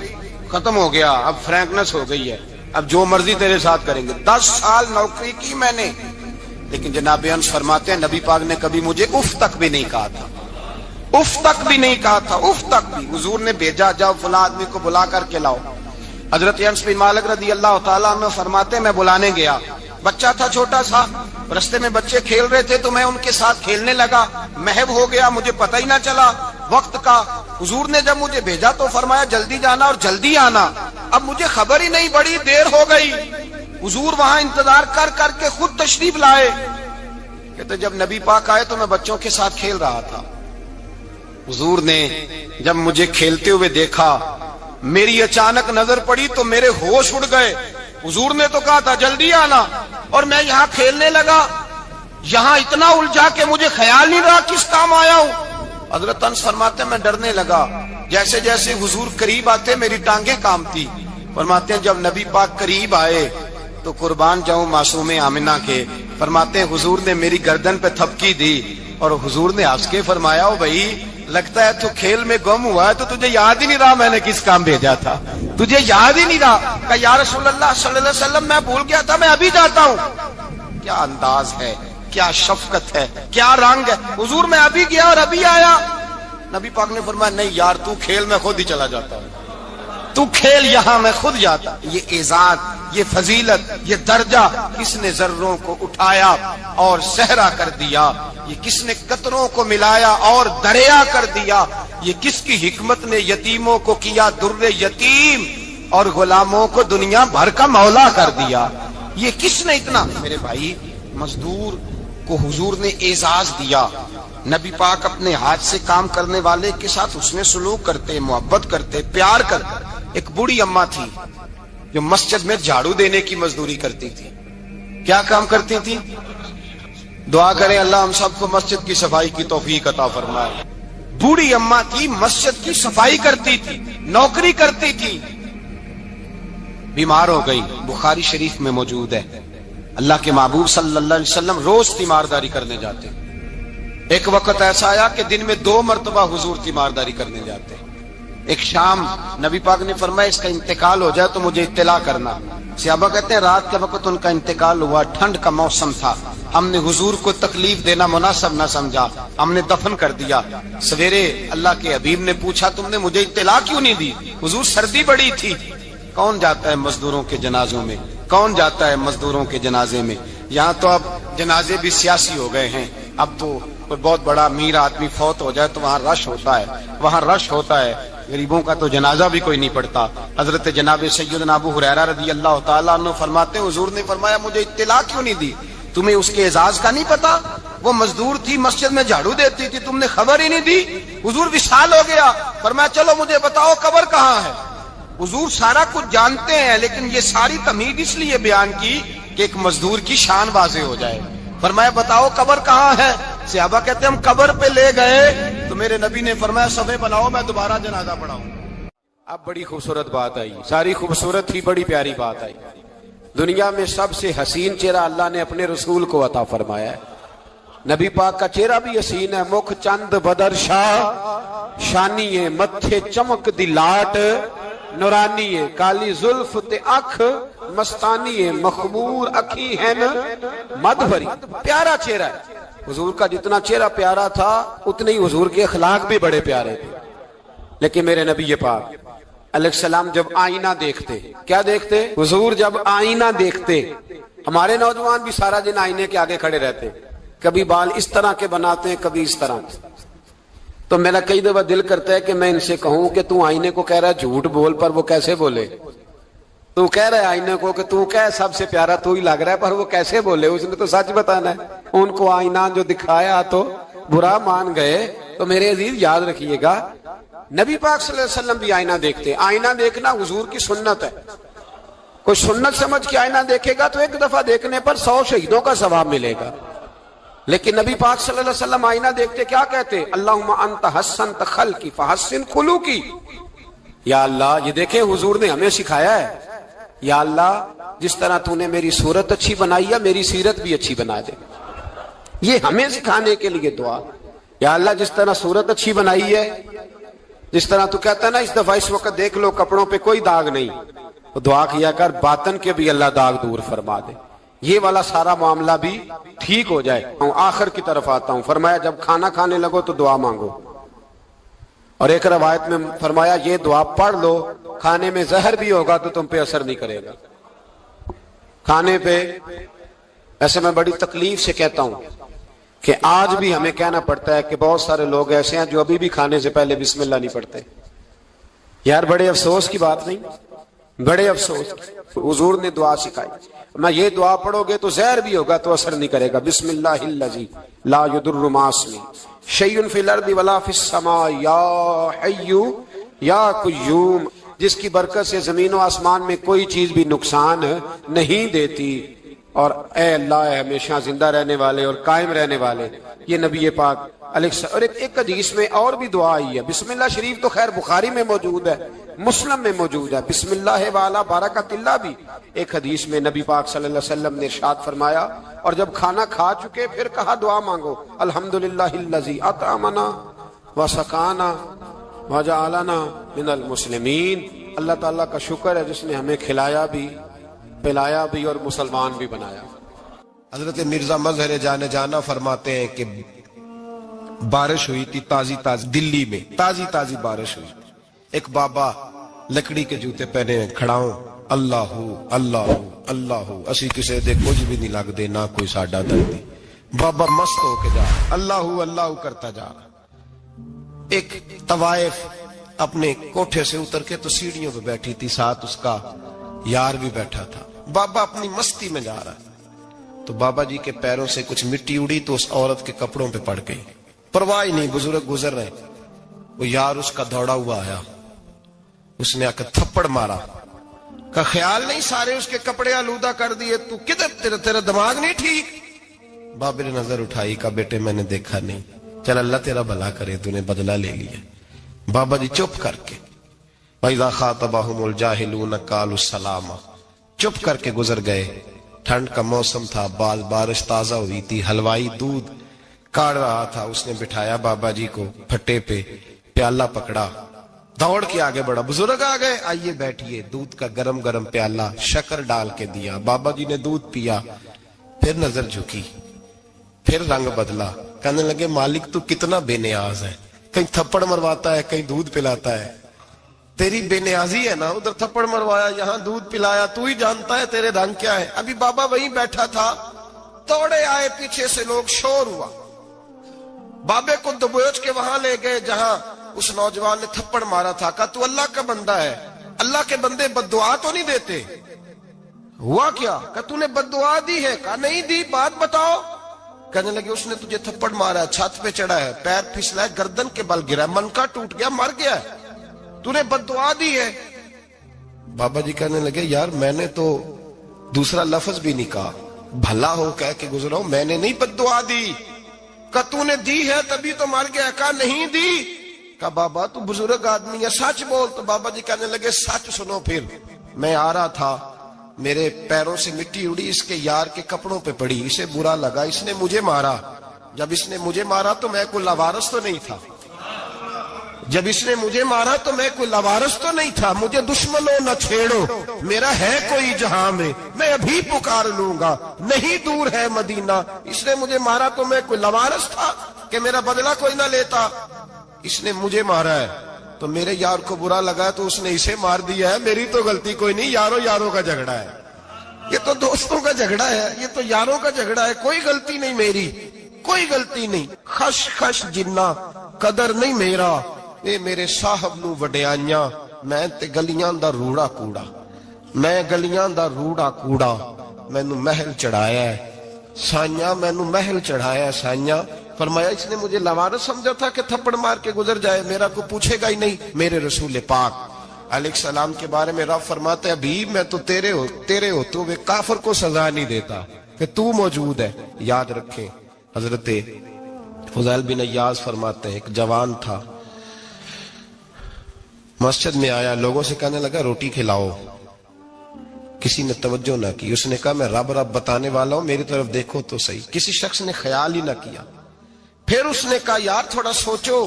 Speaker 2: ختم ہو گیا، اب فرینکنس ہو گئی ہے، اب جو مرضی تیرے ساتھ کریں گے۔ 10 سال نوکری کی میں نے، لیکن جناب انس فرماتے ہیں نبی پاک نے کبھی مجھے اف تک بھی نہیں کہا تھا، اف تک بھی نہیں کہا تھا، اف تک بھی۔ حضور نے بھیجا جاؤ فلاں آدمی کو بلا کر کے لاؤ۔ حضرت انس بن مالک رضی اللہ تعالیٰ عنہ فرماتے ہیں میں بلانے گیا، بچہ تھا چھوٹا سا، رستے میں بچے کھیل رہے تھے تو میں ان کے ساتھ کھیلنے لگا، محو ہو گیا، مجھے پتہ ہی نہ چلا وقت کا۔ حضور نے جب مجھے بھیجا تو فرمایا جلدی جانا اور جلدی آنا، اب مجھے خبر ہی نہیں، بڑی دیر ہو گئی۔ حضور وہاں انتظار کر کر کے خود تشریف لائے، کہتے جب نبی پاک آئے تو میں بچوں کے ساتھ کھیل رہا تھا، حضور نے جب مجھے کھیلتے ہوئے دیکھا، میری اچانک نظر پڑی تو میرے ہوش اڑ گئے۔ حضور نے تو کہا تھا جلدی آنا، اور میں یہاں کھیلنے لگا، یہاں اتنا الجھا کہ مجھے خیال نہیں رہا کس کام آیا ہوں۔ حضرت انس فرماتے ہیں میں ڈرنے لگا، جیسے جیسے حضور قریب آتے میری ٹانگیں کانپتی۔ فرماتے ہیں جب نبی پاک قریب آئے تو قربان جاؤں معصوم آمنہ کے، فرماتے ہیں حضور نے میری گردن پہ تھپکی دی اور حضور نے ہنس کے فرمایا او بھائی لگتا ہے تو کھیل میں گم ہوا ہے تو تجھے یاد ہی نہیں رہا میں نے کس کام بھیجا تھا، تجھے یاد ہی نہیں رہا۔ کہ یا رسول اللہ صلی اللہ علیہ وسلم میں بھول گیا تھا، میں ابھی جاتا ہوں۔ کیا انداز ہے، کیا شفقت ہے، کیا رنگ ہے۔ حضور میں ابھی گیا اور ابھی آیا۔ نبی پاک نے فرمایا نہیں یار تو کھیل میں خود ہی چلا جاتا ہے، تو کھیل یہاں میں خود جاتا۔ یہ اعزاز، یہ فضیلت، یہ درجہ کس نے ذروں کو اٹھایا اور صحرا کر دیا، یہ کس نے قطروں کو ملایا اور دریا کر دیا، یہ کس کی حکمت نے یتیموں کو کیا در یتیم اور غلاموں کو دنیا بھر کا مولا کر دیا۔ یہ کس نے اتنا۔ میرے بھائی مزدور کو حضور نے اعزاز دیا۔ نبی پاک اپنے ہاتھ سے کام کرنے والے کے ساتھ اس میں سلوک کرتے، محبت کرتے، پیار کرتے۔ ایک بوڑھی اماں تھی جو مسجد میں جھاڑو دینے کی مزدوری کرتی تھی۔ کیا کام کرتی تھی؟ دعا کریں اللہ ہم سب کو مسجد کی صفائی کی توفیق عطا فرمائے۔ بوڑھی اماں تھی، مسجد کی صفائی کرتی تھی، نوکری کرتی تھی، بیمار ہو گئی۔ بخاری شریف میں موجود ہے اللہ کے محبوب صلی اللہ علیہ وسلم روز تیمارداری کرنے جاتے۔ ایک وقت ایسا آیا کہ دن میں 2 مرتبہ حضور تیمارداری کرنے جاتے۔ ایک شام نبی پاک نے فرمایا اس کا انتقال ہو جائے تو مجھے اطلاع کرنا۔ صحابہ کہتے ہیں رات کے وقت ان کا انتقال ہوا، ٹھنڈ کا موسم تھا، ہم نے حضور کو تکلیف دینا مناسب نہ سمجھا، ہم نے دفن کر دیا۔ سویرے اللہ کے حبیب نے پوچھا تم نے مجھے اطلاع کیوں نہیں دی؟ حضور سردی بڑی تھی۔ کون جاتا ہے مزدوروں کے جنازوں میں؟ کون جاتا ہے مزدوروں کے جنازے میں؟ یہاں تو اب جنازے بھی سیاسی ہو گئے ہیں، اب تو کوئی بہت بڑا امیر آدمی فوت ہو جائے تو وہاں رش ہوتا ہے، وہاں رش ہوتا ہے، غریبوں کا تو جنازہ بھی کوئی نہیں پڑتا۔ حضرت جناب سیدنا ابو ہریرہ رضی اللہ تعالیٰ عنہ فرماتے ہیں حضور نے فرمایا مجھے اطلاع کیوں نہیں دی؟ تمہیں اس کے اعزاز کا نہیں پتا؟ وہ مزدور تھی، مسجد میں جھاڑو دیتی تھی، تم نے خبر ہی نہیں دی؟ حضور وصال ہو گیا، فرمایا چلو مجھے بتاؤ قبر کہاں ہے؟ حضور سارا کچھ جانتے ہیں لیکن یہ ساری تمہید اس لیے بیان کی کہ ایک مزدور کی شان واضح ہو جائے۔ فرمایا بتاؤ قبر کہاں ہے؟ صحابہ کہتے ہیں ہم قبر پہ لے گئے تو میرے نبی نے فرمایا صفے بناؤ میں دوبارہ جنازہ پڑھاؤں۔ اب بڑی خوبصورت بات آئی، ساری خوبصورت تھی، بڑی پیاری بات آئی۔ دنیا میں سب سے حسین چہرہ اللہ نے اپنے رسول کو عطا فرمایا ہے۔ نبی پاک کا چہرہ بھی حسین ہے، مکھ چند بدر شاہ شانی ہے، متھے چمک دی لاٹ نورانی ہے، کالی زلف تے اکھ مستانی ہے، مخمور اکھی ہے مد بھری۔ پیارا چہرہ ہے حضور کا، جتنا چہرہ پیارا تھا اتنے ہی حضور کے اخلاق بھی بڑے پیارے تھے۔ لیکن میرے نبی پاک علیہ السلام جب آئینہ دیکھتے، کیا دیکھتے؟ حضور جب آئینہ دیکھتے، ہمارے نوجوان بھی سارا دن آئینے کے آگے کھڑے رہتے، کبھی بال اس طرح کے بناتے ہیں کبھی اس طرح۔ تو میرا کئی دفعہ دل کرتا ہے کہ میں ان سے کہوں کہ تو آئینے کو کہہ رہا ہے جھوٹ بول، پر وہ کیسے بولے؟ تو کہہ رہا ہے آئینے کو کہ تو کہہ سب سے پیارا تو ہی لگ رہا ہے، پر وہ کیسے بولے؟ اس نے تو سچ بتانا ہے۔ ان کو آئینہ جو دکھایا تو برا مان گئے۔ تو میرے عزیز یاد رکھیے گا نبی پاک صلی اللہ علیہ وسلم بھی آئینہ دیکھتے۔ آئینہ دیکھنا حضور کی سنت ہے۔ کوئی سنت سمجھ کے آئینہ دیکھے گا تو ایک دفعہ دیکھنے پر 100 شہیدوں کا ثواب ملے گا۔ لیکن نبی پاک صلی اللہ علیہ وسلم آئینہ دیکھتے کیا کہتے؟ اللہم انت حسنت خلقی فحسن خلوقی۔ یا اللہ، یہ دیکھیں حضور نے ہمیں سکھایا ہے، یا اللہ جس طرح تو نے میری صورت اچھی بنائی ہے میری سیرت بھی اچھی بنا دے۔ یہ ہمیں سکھانے کے لیے دعا۔ یا اللہ جس طرح صورت اچھی بنائی ہے، جس طرح تو کہتا ہے نا اس دفعہ اس وقت دیکھ لو کپڑوں پہ کوئی داغ نہیں، تو دعا کیا کر باطن کے بھی اللہ داغ دور فرما دے، یہ والا سارا معاملہ بھی ٹھیک ہو جائے۔ آخر کی طرف آتا ہوں، فرمایا جب کھانا کھانے لگو تو دعا مانگو، اور ایک روایت میں فرمایا یہ دعا پڑھ لو، کھانے میں زہر بھی ہوگا تو تم پہ اثر نہیں کرے گا۔ کھانے پہ ایسے میں بڑی تکلیف سے کہتا ہوں کہ آج بھی ہمیں کہنا پڑتا ہے کہ بہت سارے لوگ ایسے ہیں جو ابھی بھی کھانے سے پہلے بسم اللہ نہیں پڑھتے۔ یار بڑے افسوس کی بات نہیں؟ بڑے افسوس۔ حضور نے دعا سکھائی، میں یہ دعا پڑھو گے تو زہر بھی ہوگا تو اثر نہیں کرے گا۔ بسم اللہ الذی لا یضر مع اسمہ شیء فی الارض ولا فی السماء یا حی یا قیوم، جس کی برکت سے زمین و آسمان میں کوئی چیز بھی نقصان نہیں دیتی، اور اے اللہ اے ہمیشہ زندہ رہنے والے اور قائم رہنے والے۔ یہ نبی پاک اور ایک حدیث میں اور بھی دعا آئی ہے۔ بسم اللہ شریف تو خیر بخاری میں موجود ہے، مسلم میں موجود ہے، بسم اللہ والا برکت اللہ بھی ایک حدیث میں نبی پاک صلی اللہ علیہ وسلم نے ارشاد فرمایا۔ اور جب کھانا کھا چکے پھر کہا دعا مانگو، الحمدللہ الذی اطعمنا
Speaker 3: وسقانا وجعلنا من المسلمین. اللہ تعالیٰ کا شکر ہے جس نے ہمیں کھلایا بھی پلایا بھی اور مسلمان بھی بنایا.
Speaker 2: حضرت مرزا مظہر جانے جانا فرماتے ہیں کہ بارش ہوئی تھی تازی تازی دلی میں، تازی تازی بارش ہوئی. ایک بابا لکڑی کے جوتے پہنے کھڑا ہوں، اللہ اللہ اللہ اسی کسے دے کچھ بھی نہیں لگ دے نہ کوئی ساڈا دردی. بابا مست ہو کے جا اللہ اللہ کرتا جا رہا. ایک طوائف اپنے کوٹھے سے اتر کے تو سیڑھیوں پہ بیٹھی تھی، ساتھ اس کا یار بھی بیٹھا تھا. بابا اپنی مستی میں جا رہا ہے تو بابا جی کے پیروں سے کچھ مٹی اڑی تو اس عورت کے کپڑوں پہ پڑ گئی. پرواہ نہیں، بزرگ گزر رہے. وہ یار اس کا دوڑا ہوا آیا، اس نے آ کے تھپڑ مارا. کا خیال نہیں سارے اس کے کپڑے آلودہ کر دیے، تو کدھر تیرا دماغ نہیں ٹھیک؟ بابا نے نظر اٹھائی، کہا بیٹے میں نے دیکھا نہیں، چل اللہ تیرا بھلا کرے، تو نے بدلہ لے لیا. بابا جی چپ کر کے وَإِذَا خَاطَبَهُمُ الْجَاهِلُونَ قَالُوا السَّلَامَ چپ کر کے گزر گئے. ٹھنڈ کا موسم تھا، بارش تازہ ہوئی تھی، حلوائی دودھ کاڑ رہا تھا. اس نے بٹھایا بابا جی کو پھٹے پہ، پیالہ پکڑا، دوڑ کے آگے بڑھا. بزرگ آ گئے، آئیے بیٹھیے. دودھ کا گرم گرم پیالہ شکر ڈال کے دیا. بابا جی نے دودھ پیا، پھر نظر جھکی، پھر رنگ بدلا. کہنے لگے مالک تو کتنا بے نیاز ہے، کہیں تھپڑ مرواتا ہے کہیں دودھ پلاتا ہے. تیری بے نیازی ہے نا، ادھر تھپڑ مروایا یہاں دودھ پلایا، تو ہی جانتا ہے تیرے رنگ کیا ہے. ابھی بابا وہیں بیٹھا تھا، توڑے آئے پیچھے سے لوگ، شور ہوا. بابے کو دبوچ کے وہاں لے گئے جہاں اس نوجوان نے تھپڑ مارا تھا. کہا تو اللہ کا بندہ ہے، اللہ کے بندے بد دعا تو نہیں دیتے. ہوا کیا؟ کہا تو نے بد دعا دی ہے؟ کہا نہیں دی، بات بتاؤ. کہنے لگے اس نے تجھے تھپڑ مارا ہے، چھت پہ چڑھا ہے، پیر پھسلا ہے، گردن کے بل گرا، من کا ٹوٹ گیا، مر گیا ہے، تو نے بد دعا دی ہے. بابا جی کہنے لگے یار میں نے تو دوسرا لفظ بھی نہیں کہا، بھلا ہو کہہ کے گزرا ہوں، میں نے نہیں بد دعا دی. کہا تو نے دی ہے تبھی تو مر گیا. کہا نہیں دی. کہا بابا تو بزرگ آدمی ہے، سچ بول. تو بابا جی کہنے لگے سچ سنو. پھر میں آ رہا تھا، میرے پیروں سے مٹی اڑی، اس کے یار کے کپڑوں پہ پڑی، اسے برا لگا، اس نے مجھے مارا. جب اس نے مجھے مارا تو میں کوئی لاوارث تو نہیں تھا، جب اس نے مجھے مارا تو میں کوئی لاوارث تو نہیں تھا. مجھے دشمنوں نہ چھیڑو، میرا ہے کوئی جہاں میں ابھی پکار لوں گا، نہیں دور ہے مدینہ. اس نے مجھے مارا تو میں کوئی لاوارث تھا کہ میرا بدلہ کوئی نہ لیتا. اس نے مجھے مارا ہے تو میرے یار کو برا لگا تو اس نے اسے مار دیا ہے، میری تو غلطی کوئی نہیں. یاروں کا جھگڑا ہے، یہ تو دوستوں کا جھگڑا ہے، یہ تو یاروں کا جھگڑا ہے، کوئی غلطی نہیں میری، کوئی غلطی نہیں. خش خش جنہ قدر نہیں میرا، اے میرے صاحب نو وڈیائیاں، میں تے گلیاں دا روڑا کوڑا، میں گلیاں دا روڑا کوڑا. مینوں محل چڑھایا ہے سائیاں، مینوں محل چڑھایا ہے سائیاں. فرمایا اس نے مجھے لوارث سمجھا تھا کہ تھپڑ مار کے گزر جائے، میرا کو پوچھے گا ہی نہیں. میرے رسول پاک علیہ السلام کے بارے میں رب فرماتے ہیں ابھی میں تو تیرے ہوتے ہوئے کافر کو سزا نہیں دیتا کہ تو موجود ہے. یاد رکھیں حضرت فضیل بن ایاز فرماتے ہیں ایک جوان تھا، مسجد میں آیا، لوگوں سے کہنے لگا روٹی کھلاؤ. کسی نے توجہ نہ کی. اس نے کہا میں رب بتانے والا ہوں، میری طرف دیکھو تو صحیح. کسی شخص نے خیال ہی نہ کیا. پھر اس نے کہا یار تھوڑا سوچو.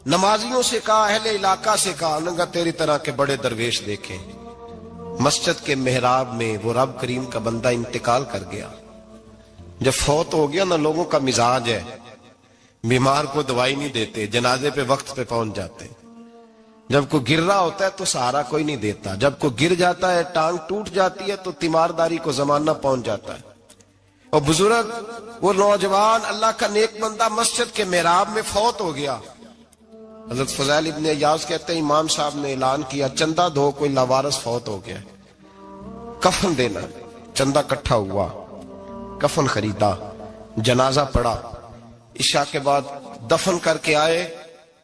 Speaker 2: نمازیوں سے کہا، اہل علاقہ سے کہا، انہوں نے کہا تیری طرح کے بڑے درویش دیکھیں. مسجد کے محراب میں وہ رب کریم کا بندہ انتقال کر گیا. جب فوت ہو گیا نا، لوگوں کا مزاج ہے بیمار کو دوائی نہیں دیتے، جنازے پہ وقت پہ پہنچ جاتے. جب کوئی گر رہا ہوتا ہے تو سہارا کوئی نہیں دیتا، جب کوئی گر جاتا ہے ٹانگ ٹوٹ جاتی ہے تو تیمارداری کو زمانہ پہنچ جاتا ہے. اور بزرگ وہ نوجوان اللہ کا نیک بندہ مسجد کے محراب میں فوت ہو گیا. حضرت فضیل ابن ایاز کہتے ہیں امام صاحب نے اعلان کیا چندہ دو، کوئی لاوارث فوت ہو گیا، کفن دینا. چندہ کٹھا ہوا، کفن خریدا، جنازہ پڑا. عشاء کے بعد دفن کر کے آئے.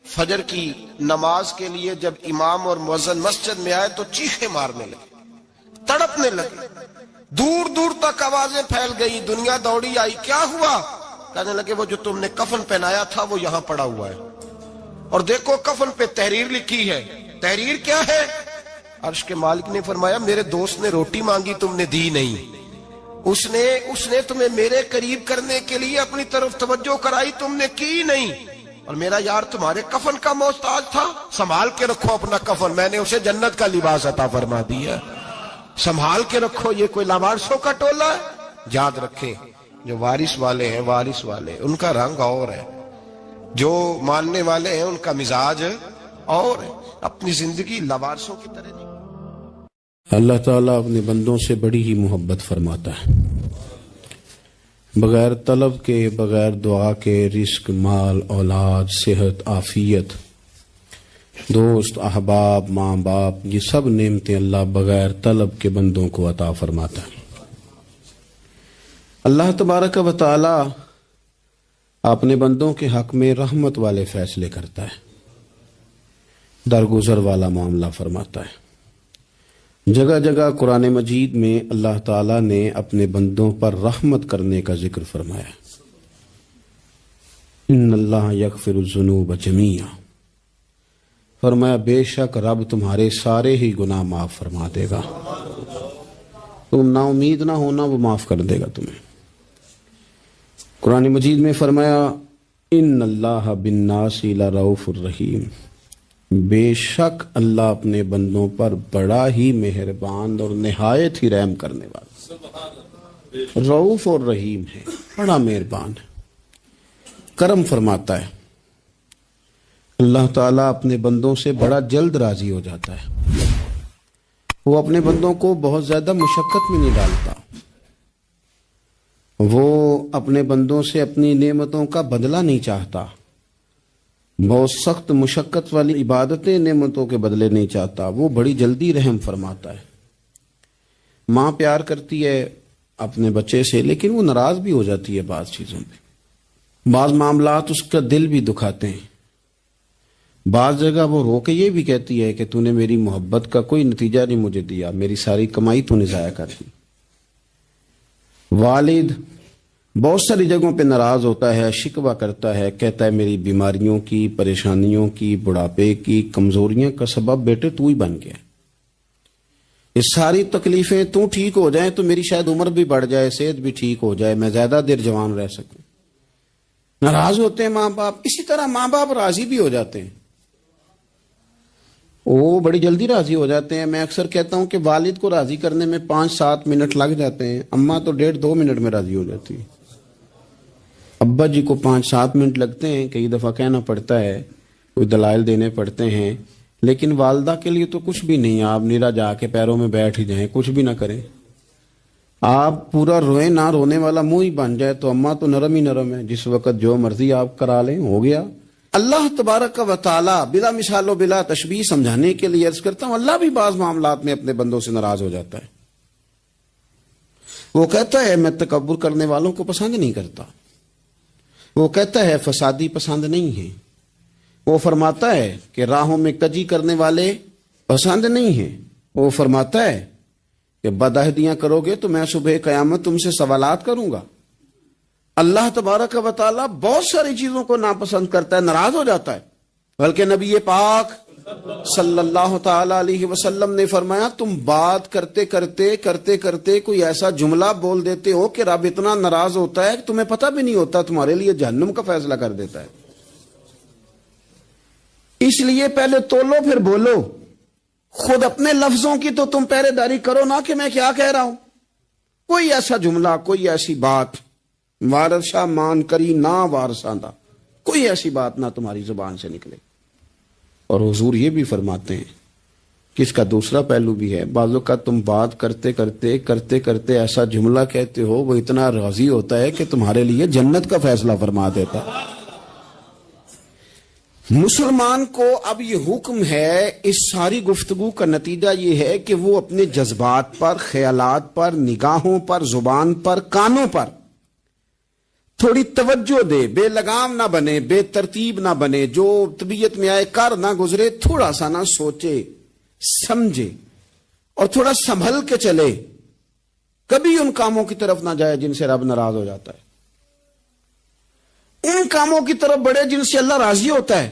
Speaker 2: فجر کی نماز کے لیے جب امام اور مؤذن مسجد میں آئے تو چیخیں مارنے لگے، تڑپنے لگے. دور دور تک آوازیں پھیل گئی، دنیا دوڑی آئی. کیا ہوا؟ کہنے لگے وہ جو تم نے کفن پہنایا تھا وہ یہاں پڑا ہوا ہے، اور دیکھو کفن پہ تحریر لکھی ہے. تحریر کیا ہے؟ عرش کے مالک نے فرمایا میرے دوست نے روٹی مانگی تم نے دی نہیں، اس نے تمہیں میرے قریب کرنے کے لیے اپنی طرف توجہ کرائی، تم نے کی نہیں. اور میرا یار تمہارے کفن کا محتاج تھا، سنبھال کے رکھو اپنا کفن، میں نے اسے جنت کا لباس عطا فرما دیا، سنبھال کے رکھو، یہ کوئی لاوارثوں کا ٹولہ ہے؟ یاد رکھیں جو وارث والے ہیں، وارث والے ان کا رنگ اور ہے، جو ماننے والے ہیں ان کا مزاج اور ہے، اپنی زندگی لاوارثوں کی طرح نہیں۔
Speaker 1: اللہ تعالیٰ اپنے بندوں سے بڑی ہی محبت فرماتا ہے، بغیر طلب کے، بغیر دعا کے رزق، مال، اولاد، صحت، عافیت، دوست، احباب، ماں باپ، یہ سب نعمتیں اللہ بغیر طلب کے بندوں کو عطا فرماتا ہے۔ اللہ تبارک و تعالی اپنے بندوں کے حق میں رحمت والے فیصلے کرتا ہے، درگزر والا معاملہ فرماتا ہے۔ جگہ جگہ قرآن مجید میں اللہ تعالیٰ نے اپنے بندوں پر رحمت کرنے کا ذکر فرمایا، ان اللہ یغفر الذنوب جمیعا، فرمایا بے شک رب تمہارے سارے ہی گناہ معاف فرما دے گا، تم نا امید نہ ہونا، وہ معاف کر دے گا تمہیں۔ قرآن مجید میں فرمایا ان اللہ بالناس لرؤوف الرحیم، بے شک اللہ اپنے بندوں پر بڑا ہی مہربان اور نہایت ہی رحم کرنے والا، رؤوف اور رحیم ہے، بڑا مہربان ہے، کرم فرماتا ہے۔ اللہ تعالیٰ اپنے بندوں سے بڑا جلد راضی ہو جاتا ہے، وہ اپنے بندوں کو بہت زیادہ مشقت میں نہیں ڈالتا، وہ اپنے بندوں سے اپنی نعمتوں کا بدلہ نہیں چاہتا، بہت سخت مشقت والی عبادتیں نعمتوں کے بدلے نہیں چاہتا، وہ بڑی جلدی رحم فرماتا ہے۔ ماں پیار کرتی ہے اپنے بچے سے، لیکن وہ ناراض بھی ہو جاتی ہے بعض چیزوں پہ، بعض معاملات اس کا دل بھی دکھاتے ہیں، بعض جگہ وہ رو کے یہ بھی کہتی ہے کہ تو نے میری محبت کا کوئی نتیجہ نہیں مجھے دیا، میری ساری کمائی تو نے ضائع کر دی۔ والد بہت ساری جگہوں پہ ناراض ہوتا ہے، شکوہ کرتا ہے، کہتا ہے میری بیماریوں کی، پریشانیوں کی، بڑھاپے کی، کمزوریاں کا سبب بیٹے تو ہی بن گیا، یہ ساری تکلیفیں تو ٹھیک ہو جائیں تو میری شاید عمر بھی بڑھ جائے، صحت بھی ٹھیک ہو جائے، میں زیادہ دیر جوان رہ سکوں۔ ناراض ہوتے ہیں ماں باپ، اسی طرح ماں باپ راضی بھی ہو جاتے ہیں، وہ بڑی جلدی راضی ہو جاتے ہیں۔ میں اکثر کہتا ہوں کہ والد کو راضی کرنے میں 5-7 منٹ لگ جاتے ہیں، اماں تو 1.5-2 منٹ میں راضی ہو جاتی ہے، ابا جی کو 5-7 منٹ لگتے ہیں، کئی دفعہ کہنا پڑتا ہے، کوئی دلائل دینے پڑتے ہیں، لیکن والدہ کے لیے تو کچھ بھی نہیں، آپ نیرا جا کے پیروں میں بیٹھ ہی جائیں، کچھ بھی نہ کریں، آپ پورا روئیں، نہ رونے والا منہ ہی بن جائے تو اماں تو نرم ہی نرم ہے، جس وقت جو مرضی آپ کرا لیں ہو گیا۔ اللہ تبارک و تعالی بلا مثال و بلا تشبیہ سمجھانے کے لیے عرض کرتا ہوں، اللہ بھی بعض معاملات میں اپنے بندوں سے ناراض ہو جاتا ہے، وہ کہتا ہے میں تکبر کرنے والوں کو پسند نہیں کرتا، وہ کہتا ہے فسادی پسند نہیں ہیں، وہ فرماتا ہے کہ راہوں میں کجی کرنے والے پسند نہیں ہیں، وہ فرماتا ہے کہ بدعہدیاں کرو گے تو میں صبح قیامت تم سے سوالات کروں گا۔ اللہ تبارک و تعالیٰ بہت ساری چیزوں کو ناپسند کرتا ہے، ناراض ہو جاتا ہے، بلکہ نبی پاک صلی اللہ تعالی علیہ وسلم نے فرمایا تم بات کرتے کرتے کوئی ایسا جملہ بول دیتے ہو کہ رب اتنا ناراض ہوتا ہے کہ تمہیں پتہ بھی نہیں ہوتا، تمہارے لیے جہنم کا فیصلہ کر دیتا ہے۔ اس لیے پہلے تولو پھر بولو، خود اپنے لفظوں کی تو تم پہرے داری کرو نا کہ میں کیا کہہ رہا ہوں، کوئی ایسا جملہ، کوئی ایسی بات وارثہ مان کری نہ وارثاندہ، کوئی ایسی بات نہ تمہاری زبان سے نکلے۔ اور حضور یہ بھی فرماتے ہیں کہ اس کا دوسرا پہلو بھی ہے، بعض اوقات تم بات کرتے ایسا جملہ کہتے ہو وہ اتنا راضی ہوتا ہے کہ تمہارے لیے جنت کا فیصلہ فرما دیتا ہے۔ مسلمان کو اب یہ حکم ہے، اس ساری گفتگو کا نتیجہ یہ ہے کہ وہ اپنے جذبات پر، خیالات پر، نگاہوں پر، زبان پر، کانوں پر تھوڑی توجہ دے، بے لگام نہ بنے، بے ترتیب نہ بنے، جو طبیعت میں آئے کر نہ گزرے، تھوڑا سا نہ سوچے سمجھے اور تھوڑا سنبھل کے چلے، کبھی ان کاموں کی طرف نہ جائے جن سے رب ناراض ہو جاتا ہے، ان کاموں کی طرف بڑھے جن سے اللہ راضی ہوتا ہے۔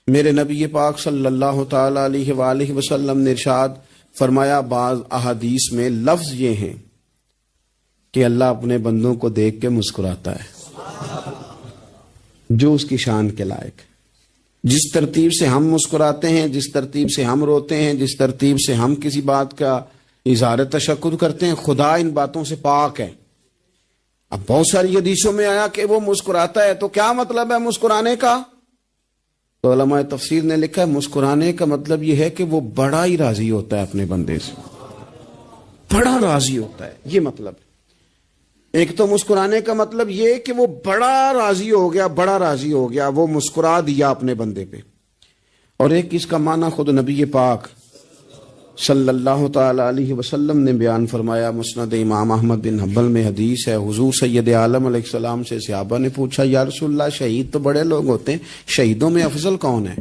Speaker 1: میرے نبی پاک صلی اللہ تعالی علیہ وآلہ وسلم نے ارشاد فرمایا، بعض احادیث میں لفظ یہ ہیں کہ اللہ اپنے بندوں کو دیکھ کے مسکراتا ہے، جو اس کی شان کے لائق ہے. جس ترتیب سے ہم مسکراتے ہیں، جس ترتیب سے ہم روتے ہیں، جس ترتیب سے ہم کسی بات کا اظہار تشکر کرتے ہیں، خدا ان باتوں سے پاک ہے. اب بہت ساری حدیثوں میں آیا کہ وہ مسکراتا ہے، تو کیا مطلب ہے مسکرانے کا؟ تو علماء تفسیر نے لکھا ہے مسکرانے کا مطلب یہ ہے کہ وہ بڑا ہی راضی ہوتا ہے اپنے بندے سے، بڑا راضی ہوتا ہے، یہ مطلب ہے. ایک تو مسکرانے کا مطلب یہ کہ وہ بڑا راضی ہو گیا، بڑا راضی ہو گیا، وہ مسکرا دیا اپنے بندے پہ. اور ایک اس کا معنی خود نبی پاک صلی اللہ تعالی علیہ وسلم نے بیان فرمایا. مسند امام احمد بن حنبل میں حدیث ہے، حضور سید عالم علیہ السلام سے صحابہ نے پوچھا یا رسول اللہ شہید تو بڑے لوگ ہوتے ہیں، شہیدوں میں افضل کون ہے؟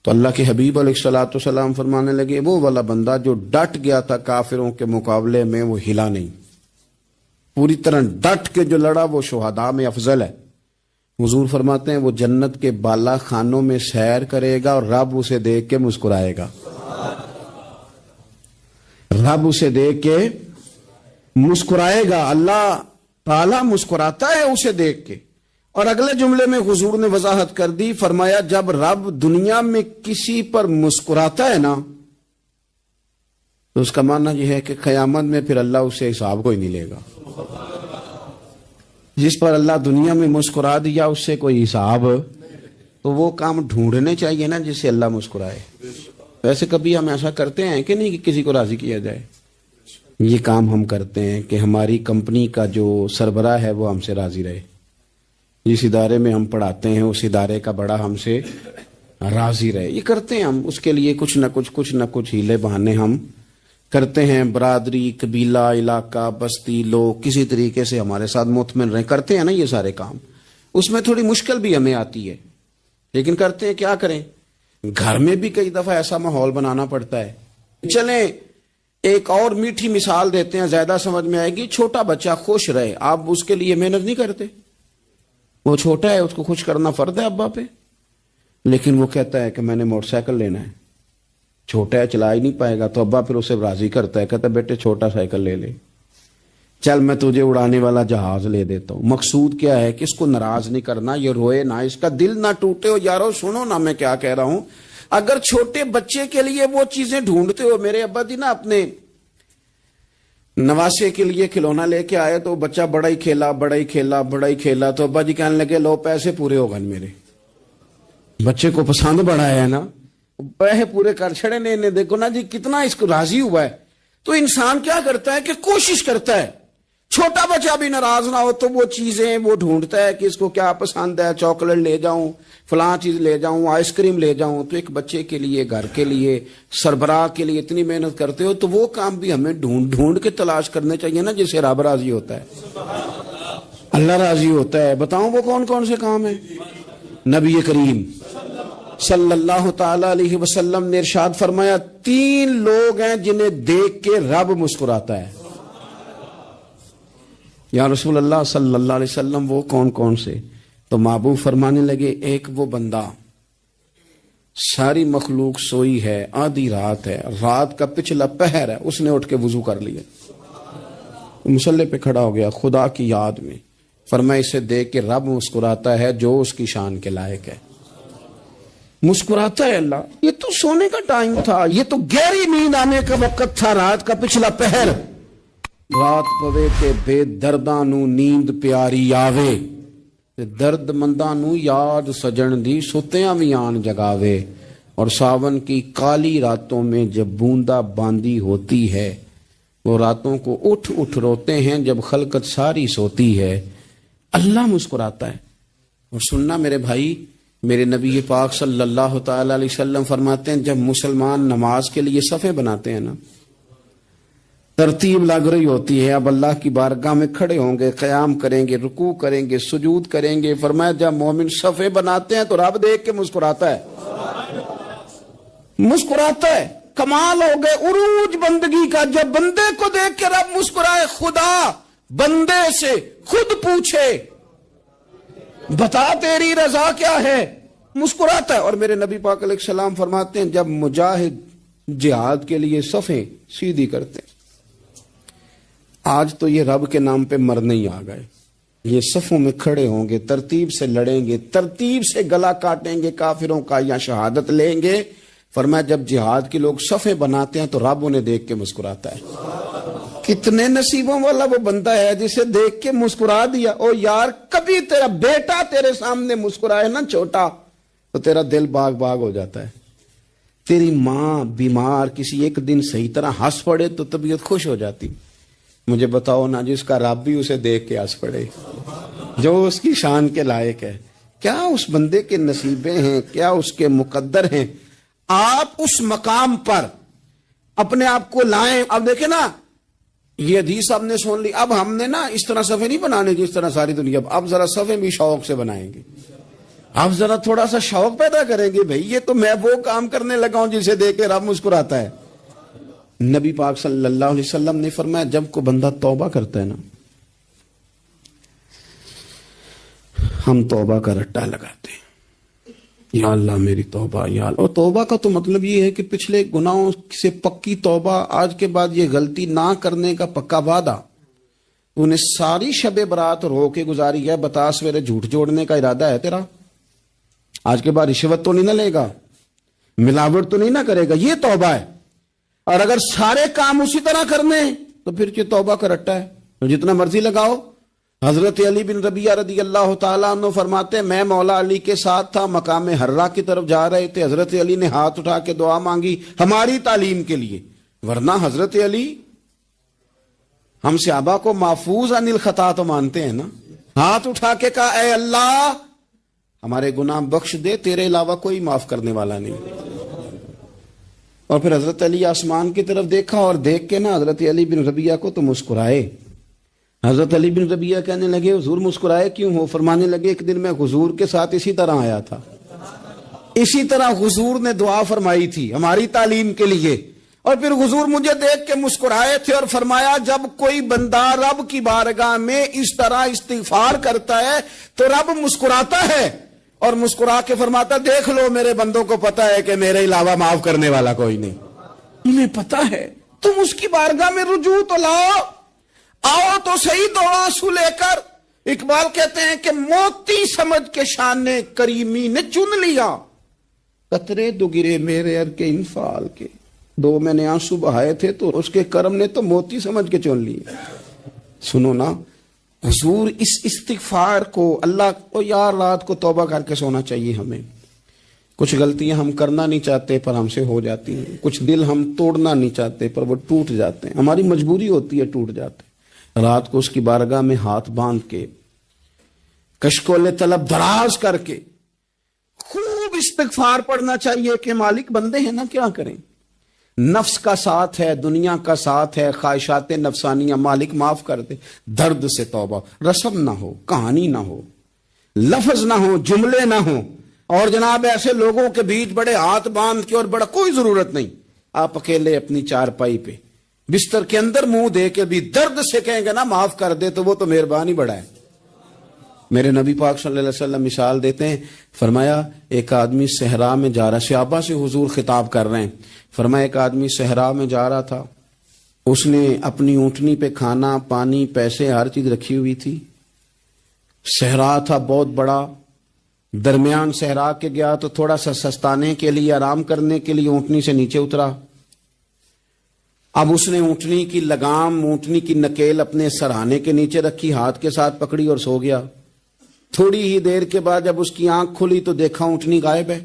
Speaker 1: تو اللہ کے حبیب علیہ الصلوۃ والسلام فرمانے لگے وہ والا بندہ جو ڈٹ گیا تھا کافروں کے مقابلے میں، وہ ہلا نہیں، پوری طرح ڈٹ کے جو لڑا وہ شہداء میں افضل ہے. حضور فرماتے ہیں وہ جنت کے بالا خانوں میں سیر کرے گا اور رب اسے دیکھ کے مسکرائے گا، رب اسے دیکھ کے مسکرائے گا. اللہ تعالی مسکراتا ہے اسے دیکھ کے. اور اگلے جملے میں حضور نے وضاحت کر دی، فرمایا جب رب دنیا میں کسی پر مسکراتا ہے نا تو اس کا معنی یہ ہے کہ قیامت میں پھر اللہ اسے حساب کوئی نہیں لے گا. جس پر اللہ دنیا میں مسکرا دیا اس سے کوئی حساب، تو وہ کام ڈھونڈنے چاہیے نا جس سے اللہ مسکرائے. ویسے کبھی ہم ایسا کرتے ہیں کہ نہیں کہ کسی کو راضی کیا جائے؟ یہ کام ہم کرتے ہیں کہ ہماری کمپنی کا جو سربراہ ہے وہ ہم سے راضی رہے، جس ادارے میں ہم پڑھاتے ہیں اس ادارے کا بڑا ہم سے راضی رہے. یہ کرتے ہیں ہم، اس کے لیے کچھ نہ کچھ ہیلے بہانے ہم کرتے ہیں. برادری، قبیلہ، علاقہ، بستی، لوگ کسی طریقے سے ہمارے ساتھ مطمئن رہیں، کرتے ہیں نا یہ سارے کام. اس میں تھوڑی مشکل بھی ہمیں آتی ہے لیکن کرتے ہیں. کیا کریں، گھر میں بھی کئی دفعہ ایسا ماحول بنانا پڑتا ہے. چلیں ایک اور میٹھی مثال دیتے ہیں، زیادہ سمجھ میں آئے گی. چھوٹا بچہ خوش رہے، آپ اس کے لیے محنت نہیں کرتے. وہ چھوٹا ہے، اس کو خوش کرنا فرض ہے ابا پہ، لیکن وہ کہتا ہے کہ میں نے موٹر سائیکل لینا ہے. چھوٹا ہے، چلا ہی نہیں پائے گا، تو ابا پھر اسے راضی کرتا ہے، کہتا ہے بیٹے چھوٹا سائیکل لے لے، چل میں تجھے اڑانے والا جہاز لے دیتا ہوں. مقصود کیا ہے کہ اس کو ناراض نہیں کرنا، یہ روئے نہ، اس کا دل نہ ٹوٹے. ہو یارو سنو نا میں کیا کہہ رہا ہوں. اگر چھوٹے بچے کے لیے وہ چیزیں ڈھونڈتے ہو، میرے ابا جی نا اپنے نواسے کے لیے کھلونا لے کے آئے تو بچہ بڑا ہی کھیلا، تو ابا جی کہنے لگے لو پیسے پورے ہو گئے میرے. بچے کو پسند بڑا ہے نا، پیسے پورے کر چھڑے نے، دیکھو نا جی کتنا اس کو راضی ہوا ہے. تو انسان کیا کرتا ہے کہ کوشش کرتا ہے چھوٹا بچہ بھی ناراض نہ ہو، تو وہ چیزیں وہ ڈھونڈتا ہے کہ اس کو کیا پسند ہے، چاکلیٹ لے جاؤں، فلاں چیز لے جاؤں، آئس کریم لے جاؤں. تو ایک بچے کے لیے، گھر کے لیے، سربراہ کے لیے اتنی محنت کرتے ہو، تو وہ کام بھی ہمیں ڈھونڈ کے تلاش کرنے چاہیے نا جس سے رب راضی ہوتا ہے، اللہ راضی ہوتا ہے. بتاؤں وہ کون کون سے کام ہیں؟ نبی کریم صلی اللہ تعالی علیہ وسلم نے ارشاد فرمایا 3 لوگ ہیں جنہیں دیکھ کے رب مسکراتا ہے. یا رسول اللہ صلی اللہ علیہ وسلم وہ کون کون سے؟ تو محبوب فرمانے لگے ایک وہ بندہ ساری مخلوق سوئی ہے، آدھی رات ہے، رات کا پچھلا پہر ہے، اس نے اٹھ کے وضو کر لیا، مصلی پہ کھڑا ہو گیا خدا کی یاد میں. فرمایا اسے دیکھ کے رب مسکراتا ہے جو اس کی شان کے لائق ہے. مسکراتا ہے اللہ. یہ تو سونے کا ٹائم تھا، یہ تو گہری نیند آنے کا وقت تھا، رات کا پچھلا پہر. رات پوے تے بے درداں نو نیند پیاری آوے، درد منداں نو یاد سجن دی ستیاں وی آن جگاوے. اور ساون کی کالی راتوں میں جب بوندا باندی ہوتی ہے، وہ راتوں کو اٹھ روتے ہیں جب خلقت ساری سوتی ہے. اللہ مسکراتا ہے. اور سننا میرے بھائی، میرے نبی پاک صلی اللہ تعالی علیہ وسلم فرماتے ہیں جب مسلمان نماز کے لیے صفیں بناتے ہیں نا، ترتیب لگ رہی ہوتی ہے، اب اللہ کی بارگاہ میں کھڑے ہوں گے، قیام کریں گے، رکوع کریں گے، سجود کریں گے. فرمایا جب مومن صفیں بناتے ہیں تو رب دیکھ کے مسکراتا ہے، مسکراتا ہے. کمال ہو گئے عروج بندگی کا. جب بندے کو دیکھ کے رب مسکرائے، خدا بندے سے خود پوچھے بتا تیری رضا کیا ہے، مسکراتا ہے. اور میرے نبی پاک علیہ السلام فرماتے ہیں جب مجاہد جہاد کے لیے صفیں سیدھی کرتے ہیں. آج تو یہ رب کے نام پہ مرنے ہی آ گئے. یہ صفوں میں کھڑے ہوں گے، ترتیب سے لڑیں گے، ترتیب سے گلا کاٹیں گے کافروں کا یا شہادت لیں گے۔ فرمایا جب جہاد کے لوگ صفیں بناتے ہیں تو رب انہیں دیکھ کے مسکراتا ہے۔ کتنے نصیبوں والا وہ بندہ ہے جسے دیکھ کے مسکرا دیا۔ او یار، کبھی تیرا بیٹا تیرے سامنے مسکرائے نا چھوٹا تو تیرا دل باغ باغ ہو جاتا ہے۔ تیری ماں بیمار کسی ایک دن صحیح طرح ہنس پڑے تو طبیعت خوش ہو جاتی۔ مجھے بتاؤ نا جس کا رب بھی اسے دیکھ کے ہنس پڑے، جو اس کی شان کے لائق ہے، کیا اس بندے کے نصیبیں ہیں، کیا اس کے مقدر ہیں۔ آپ اس مقام پر اپنے آپ کو لائیں۔ اب دیکھیں نا، یہ حدیث آپ نے سن لی، اب ہم نے نا اس طرح صفیں نہیں بنانے جس طرح ساری دنیا، اب ذرا صفیں بھی شوق سے بنائیں گے۔ اب ذرا تھوڑا سا شوق پیدا کریں گے، بھئی یہ تو میں وہ کام کرنے لگا ہوں جسے دیکھ کے رب مسکراتا ہے۔ نبی پاک صلی اللہ علیہ وسلم نے فرمایا جب کوئی بندہ توبہ کرتا ہے نا، ہم توبہ کا رٹا لگاتے ہیں، یا اللہ میری توبہ، یا اللہ۔ اور توبہ کا تو مطلب یہ ہے کہ پچھلے گناہوں سے پکی توبہ، آج کے بعد یہ غلطی نہ کرنے کا پکا وعدہ۔ انہیں ساری شب برات رو کے گزاری ہے، بتا سویرے جھوٹ جوڑنے کا ارادہ ہے تیرا؟ آج کے بعد رشوت تو نہیں نہ لے گا، ملاوٹ تو نہیں نہ کرے گا، یہ توبہ ہے۔ اور اگر سارے کام اسی طرح کرنے تو پھر یہ توبہ کا رٹا ہے، تو جتنا مرضی لگاؤ۔ حضرت علی بن ربیعہ رضی اللہ تعالیٰ عنہ فرماتے ہیں میں مولا علی کے ساتھ تھا، مقام حرہ کی طرف جا رہے تھے، حضرت علی نے ہاتھ اٹھا کے دعا مانگی ہماری تعلیم کے لیے، ورنہ حضرت علی ہم صحابہ کو محفوظ عن الخطا تو مانتے ہیں نا۔ ہاتھ اٹھا کے کہا اے اللہ ہمارے گناہ بخش دے، تیرے علاوہ کوئی معاف کرنے والا نہیں۔ اور پھر حضرت علی آسمان کی طرف دیکھا اور دیکھ کے نا حضرت علی بن ربیعہ کو تو مسکرائے۔ حضرت علی بن ربیعہ کہنے لگے حضور مسکرائے کیوں ہو؟ فرمانے لگے ایک دن میں حضور کے ساتھ اسی طرح آیا تھا، اسی طرح حضور نے دعا فرمائی تھی ہماری تعلیم کے لیے، اور پھر حضور مجھے دیکھ کے مسکرائے تھے اور فرمایا جب کوئی بندہ رب کی بارگاہ میں اس طرح استغفار کرتا ہے تو رب مسکراتا ہے، اور مسکرا کے فرماتا دیکھ لو میرے بندوں کو پتا ہے کہ میرے علاوہ معاف کرنے والا کوئی نہیں، انہیں پتا ہے، تم اس کی بارگاہ میں رجوع تو لاؤ، آؤ تو صحیح دو آنسو لے کر۔ اقبال کہتے ہیں کہ موتی سمجھ کے شان کریمی نے چن لیا، قطرے دو گرے میرے ار کے انفال کے، دو میں نے آنسو بہائے تھے تو اس کے کرم نے تو موتی سمجھ کے چن لیے۔ سنو نا حضور اس استغفار کو، اللہ کو یار رات کو توبہ کر کے سونا چاہیے ہمیں۔ کچھ غلطیاں ہم کرنا نہیں چاہتے پر ہم سے ہو جاتی ہیں، کچھ دل ہم توڑنا نہیں چاہتے پر وہ ٹوٹ جاتے ہیں، ہماری مجبوری ہوتی ہے ٹوٹ جاتے ہیں۔ رات کو اس کی بارگاہ میں ہاتھ باندھ کے کشکول طلب دراز کر کے خوب استغفار پڑھنا چاہیے کہ مالک بندے ہیں نا کیا کریں، نفس کا ساتھ ہے، دنیا کا ساتھ ہے، خواہشات نفسانیہ، مالک معاف کر دے۔ درد سے توبہ، رسم نہ ہو، کہانی نہ ہو، لفظ نہ ہو، جملے نہ ہو، اور جناب ایسے لوگوں کے بیچ بڑے ہاتھ باندھ کے اور بڑا کوئی ضرورت نہیں، آپ اکیلے اپنی چارپائی پہ بستر کے اندر منہ دے کے بھی درد سے کہیں گے نا معاف کر دے تو وہ تو مہربانی بڑا ہے۔ میرے نبی پاک صلی اللہ علیہ وسلم مثال دیتے ہیں، فرمایا ایک آدمی صحرا میں جا رہا، صحابہ سے حضور خطاب کر رہے ہیں، فرمایا ایک آدمی صحرا میں جا رہا تھا، اس نے اپنی اونٹنی پہ کھانا پانی پیسے ہر چیز رکھی ہوئی تھی، صحرا تھا بہت بڑا، درمیان صحرا کے گیا تو تھوڑا سا سستانے کے لیے آرام کرنے کے لیے اونٹنی سے نیچے اترا، اب اس نے اونٹنی کی لگام اونٹنی کی نکیل اپنے سرہانے کے نیچے رکھی، ہاتھ کے ساتھ پکڑی اور سو گیا۔ تھوڑی ہی دیر کے بعد جب اس کی آنکھ کھلی تو دیکھا اونٹنی غائب ہے۔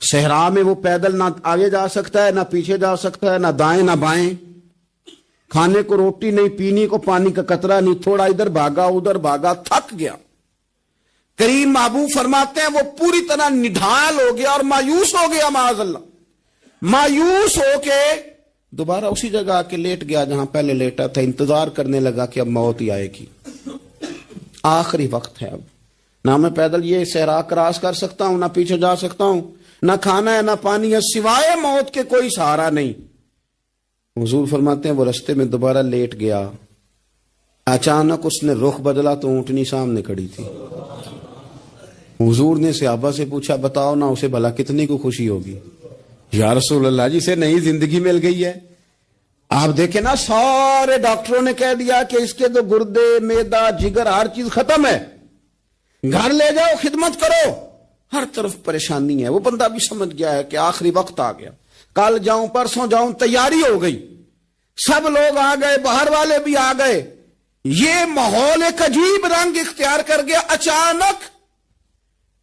Speaker 1: صحرا میں وہ پیدل نہ آگے جا سکتا ہے، نہ پیچھے جا سکتا ہے، نہ دائیں نہ بائیں، کھانے کو روٹی نہیں، پینے کو پانی کا قطرہ نہیں، تھوڑا ادھر بھاگا ادھر بھاگا، تھک گیا۔ کریم محبوب فرماتے ہیں وہ پوری طرح نڈھال ہو گیا اور مایوس ہو گیا، معاذ اللہ، مایوس ہو کے دوبارہ اسی جگہ آ کے لیٹ گیا جہاں پہلے لیٹا تھا، انتظار کرنے لگا کہ اب موت ہی آئے گی، آخری وقت ہے، اب نہ میں پیدل یہ صحرا کراس کر سکتا ہوں، نہ پیچھے جا سکتا ہوں، نہ کھانا ہے نہ پانی ہے، سوائے موت کے کوئی سہارا نہیں۔ حضور فرماتے ہیں وہ رستے میں دوبارہ لیٹ گیا، اچانک اس نے رخ بدلا تو اونٹنی سامنے کھڑی تھی۔ حضور نے صحابہ سے پوچھا بتاؤ نا اسے بھلا کتنی کو خوشی ہوگی؟ یا رسول اللہ جسے نئی زندگی مل گئی ہے، آپ دیکھیں نا سارے ڈاکٹروں نے کہہ دیا کہ اس کے تو گردے میدا جگر ہر چیز ختم ہے, گھر لے جاؤ خدمت کرو, ہر طرف پریشانی ہے. وہ بندہ بھی سمجھ گیا ہے کہ آخری وقت آ گیا, کل جاؤں پرسوں جاؤں, تیاری ہو گئی, سب لوگ آ گئے, باہر والے بھی آ گئے, یہ ماحول ایک عجیب رنگ اختیار کر گیا. اچانک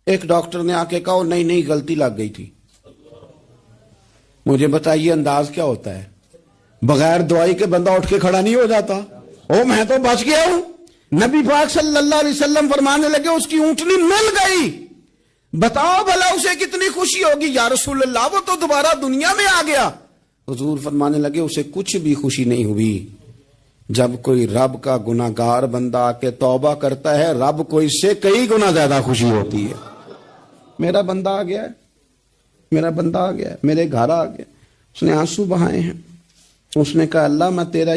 Speaker 1: ایک ڈاکٹر نے آ کے کہا نہیں غلطی لگ گئی تھی. مجھے بتائیے انداز کیا ہوتا ہے؟ بغیر دوائی کے بندہ اٹھ کے کھڑا نہیں ہو جاتا. او میں تو بچ گیا ہوں. نبی پاک صلی اللہ علیہ وسلم فرمانے لگے اس کی اونٹنی مل گئی. بتاؤ بھلا اسے کتنی خوشی ہوگی. یا رسول اللہ وہ تو دوبارہ دنیا میں آ گیا. حضور فرمانے لگے اسے کچھ بھی خوشی نہیں ہوئی. جب کوئی رب کا گناہگار بندہ آ کے توبہ کرتا ہے, رب کو اس سے کئی گنا زیادہ خوشی ہوتی ہے. میرا بندہ آ گیا ہے, میرا بندہ آ گیا ہے, میرے گھر آ گیا. اس نے آنسو بہائے ہیں. اس نے کہا اللہ میں تیرا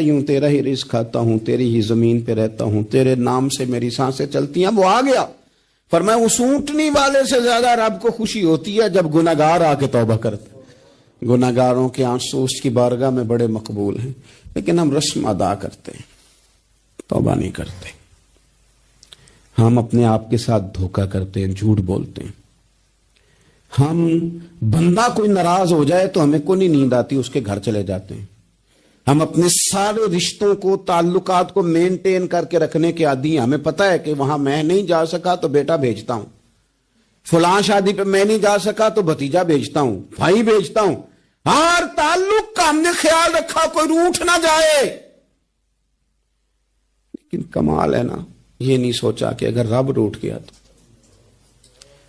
Speaker 1: ہی رزق کھاتا ہوں, تیری ہی زمین پہ رہتا ہوں, تیرے نام سے میری سانسیں چلتی ہیں. وہ آ گیا. فرمایا اس اونٹنی والے سے زیادہ رب کو خوشی ہوتی ہے جب گناہگار آ کے توبہ کرتے. گناہگاروں کے آنسو اس کی بارگاہ میں بڑے مقبول ہیں, لیکن ہم رسم ادا کرتے ہیں, توبہ نہیں کرتے. ہم اپنے آپ کے ساتھ دھوکہ کرتے ہیں, جھوٹ بولتے ہیں. ہم بندہ کوئی ناراض ہو جائے تو ہمیں کو نہیں نیند آتی, اس کے گھر چلے جاتے ہیں. ہم اپنے سارے رشتوں کو, تعلقات کو مینٹین کر کے رکھنے کے عادی ہیں. ہمیں پتہ ہے کہ وہاں میں نہیں جا سکا تو بیٹا بھیجتا ہوں, فلاں شادی پہ میں نہیں جا سکا تو بھتیجا بھیجتا ہوں, بھائی بھیجتا ہوں. ہر تعلق کا ہم نے خیال رکھا کوئی روٹھ نہ جائے. لیکن کمال ہے نا, یہ نہیں سوچا کہ اگر رب روٹھ گیا تو,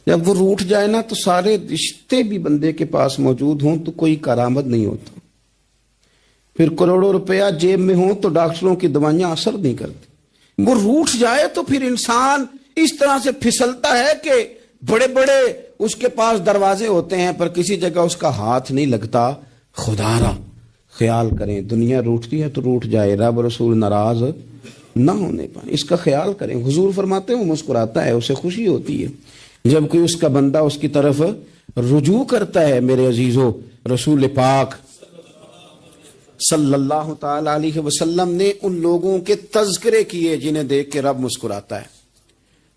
Speaker 1: جب وہ روٹھ جائے نا تو سارے رشتے بھی بندے کے پاس موجود ہوں تو کوئی کارآمد نہیں ہوتا. پھر کروڑوں روپیہ جیب میں ہوں تو ڈاکٹروں کی دوائیاں اثر نہیں کرتی. وہ روٹھ جائے تو پھر انسان اس طرح سے پھسلتا ہے کہ بڑے بڑے اس کے پاس دروازے ہوتے ہیں پر کسی جگہ اس کا ہاتھ نہیں لگتا. خدا را خیال کریں, دنیا روٹتی ہے تو روٹھ جائے, رب رسول ناراض نہ ہونے پائے, اس کا خیال کریں. حضور فرماتے ہیں وہ مسکراتا ہے, اسے خوشی ہوتی ہے جب کوئی اس کا بندہ اس کی طرف رجوع کرتا ہے. میرے عزیزو, رسول پاک صلی اللہ تعالی علیہ وسلم نے ان لوگوں کے تذکرے کیے جنہیں دیکھ کے رب مسکراتا ہے.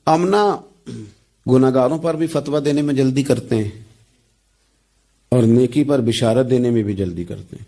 Speaker 1: ہم نا گناہگاروں پر بھی فتویٰ دینے میں جلدی کرتے ہیں اور نیکی پر بشارت دینے میں بھی جلدی کرتے ہیں.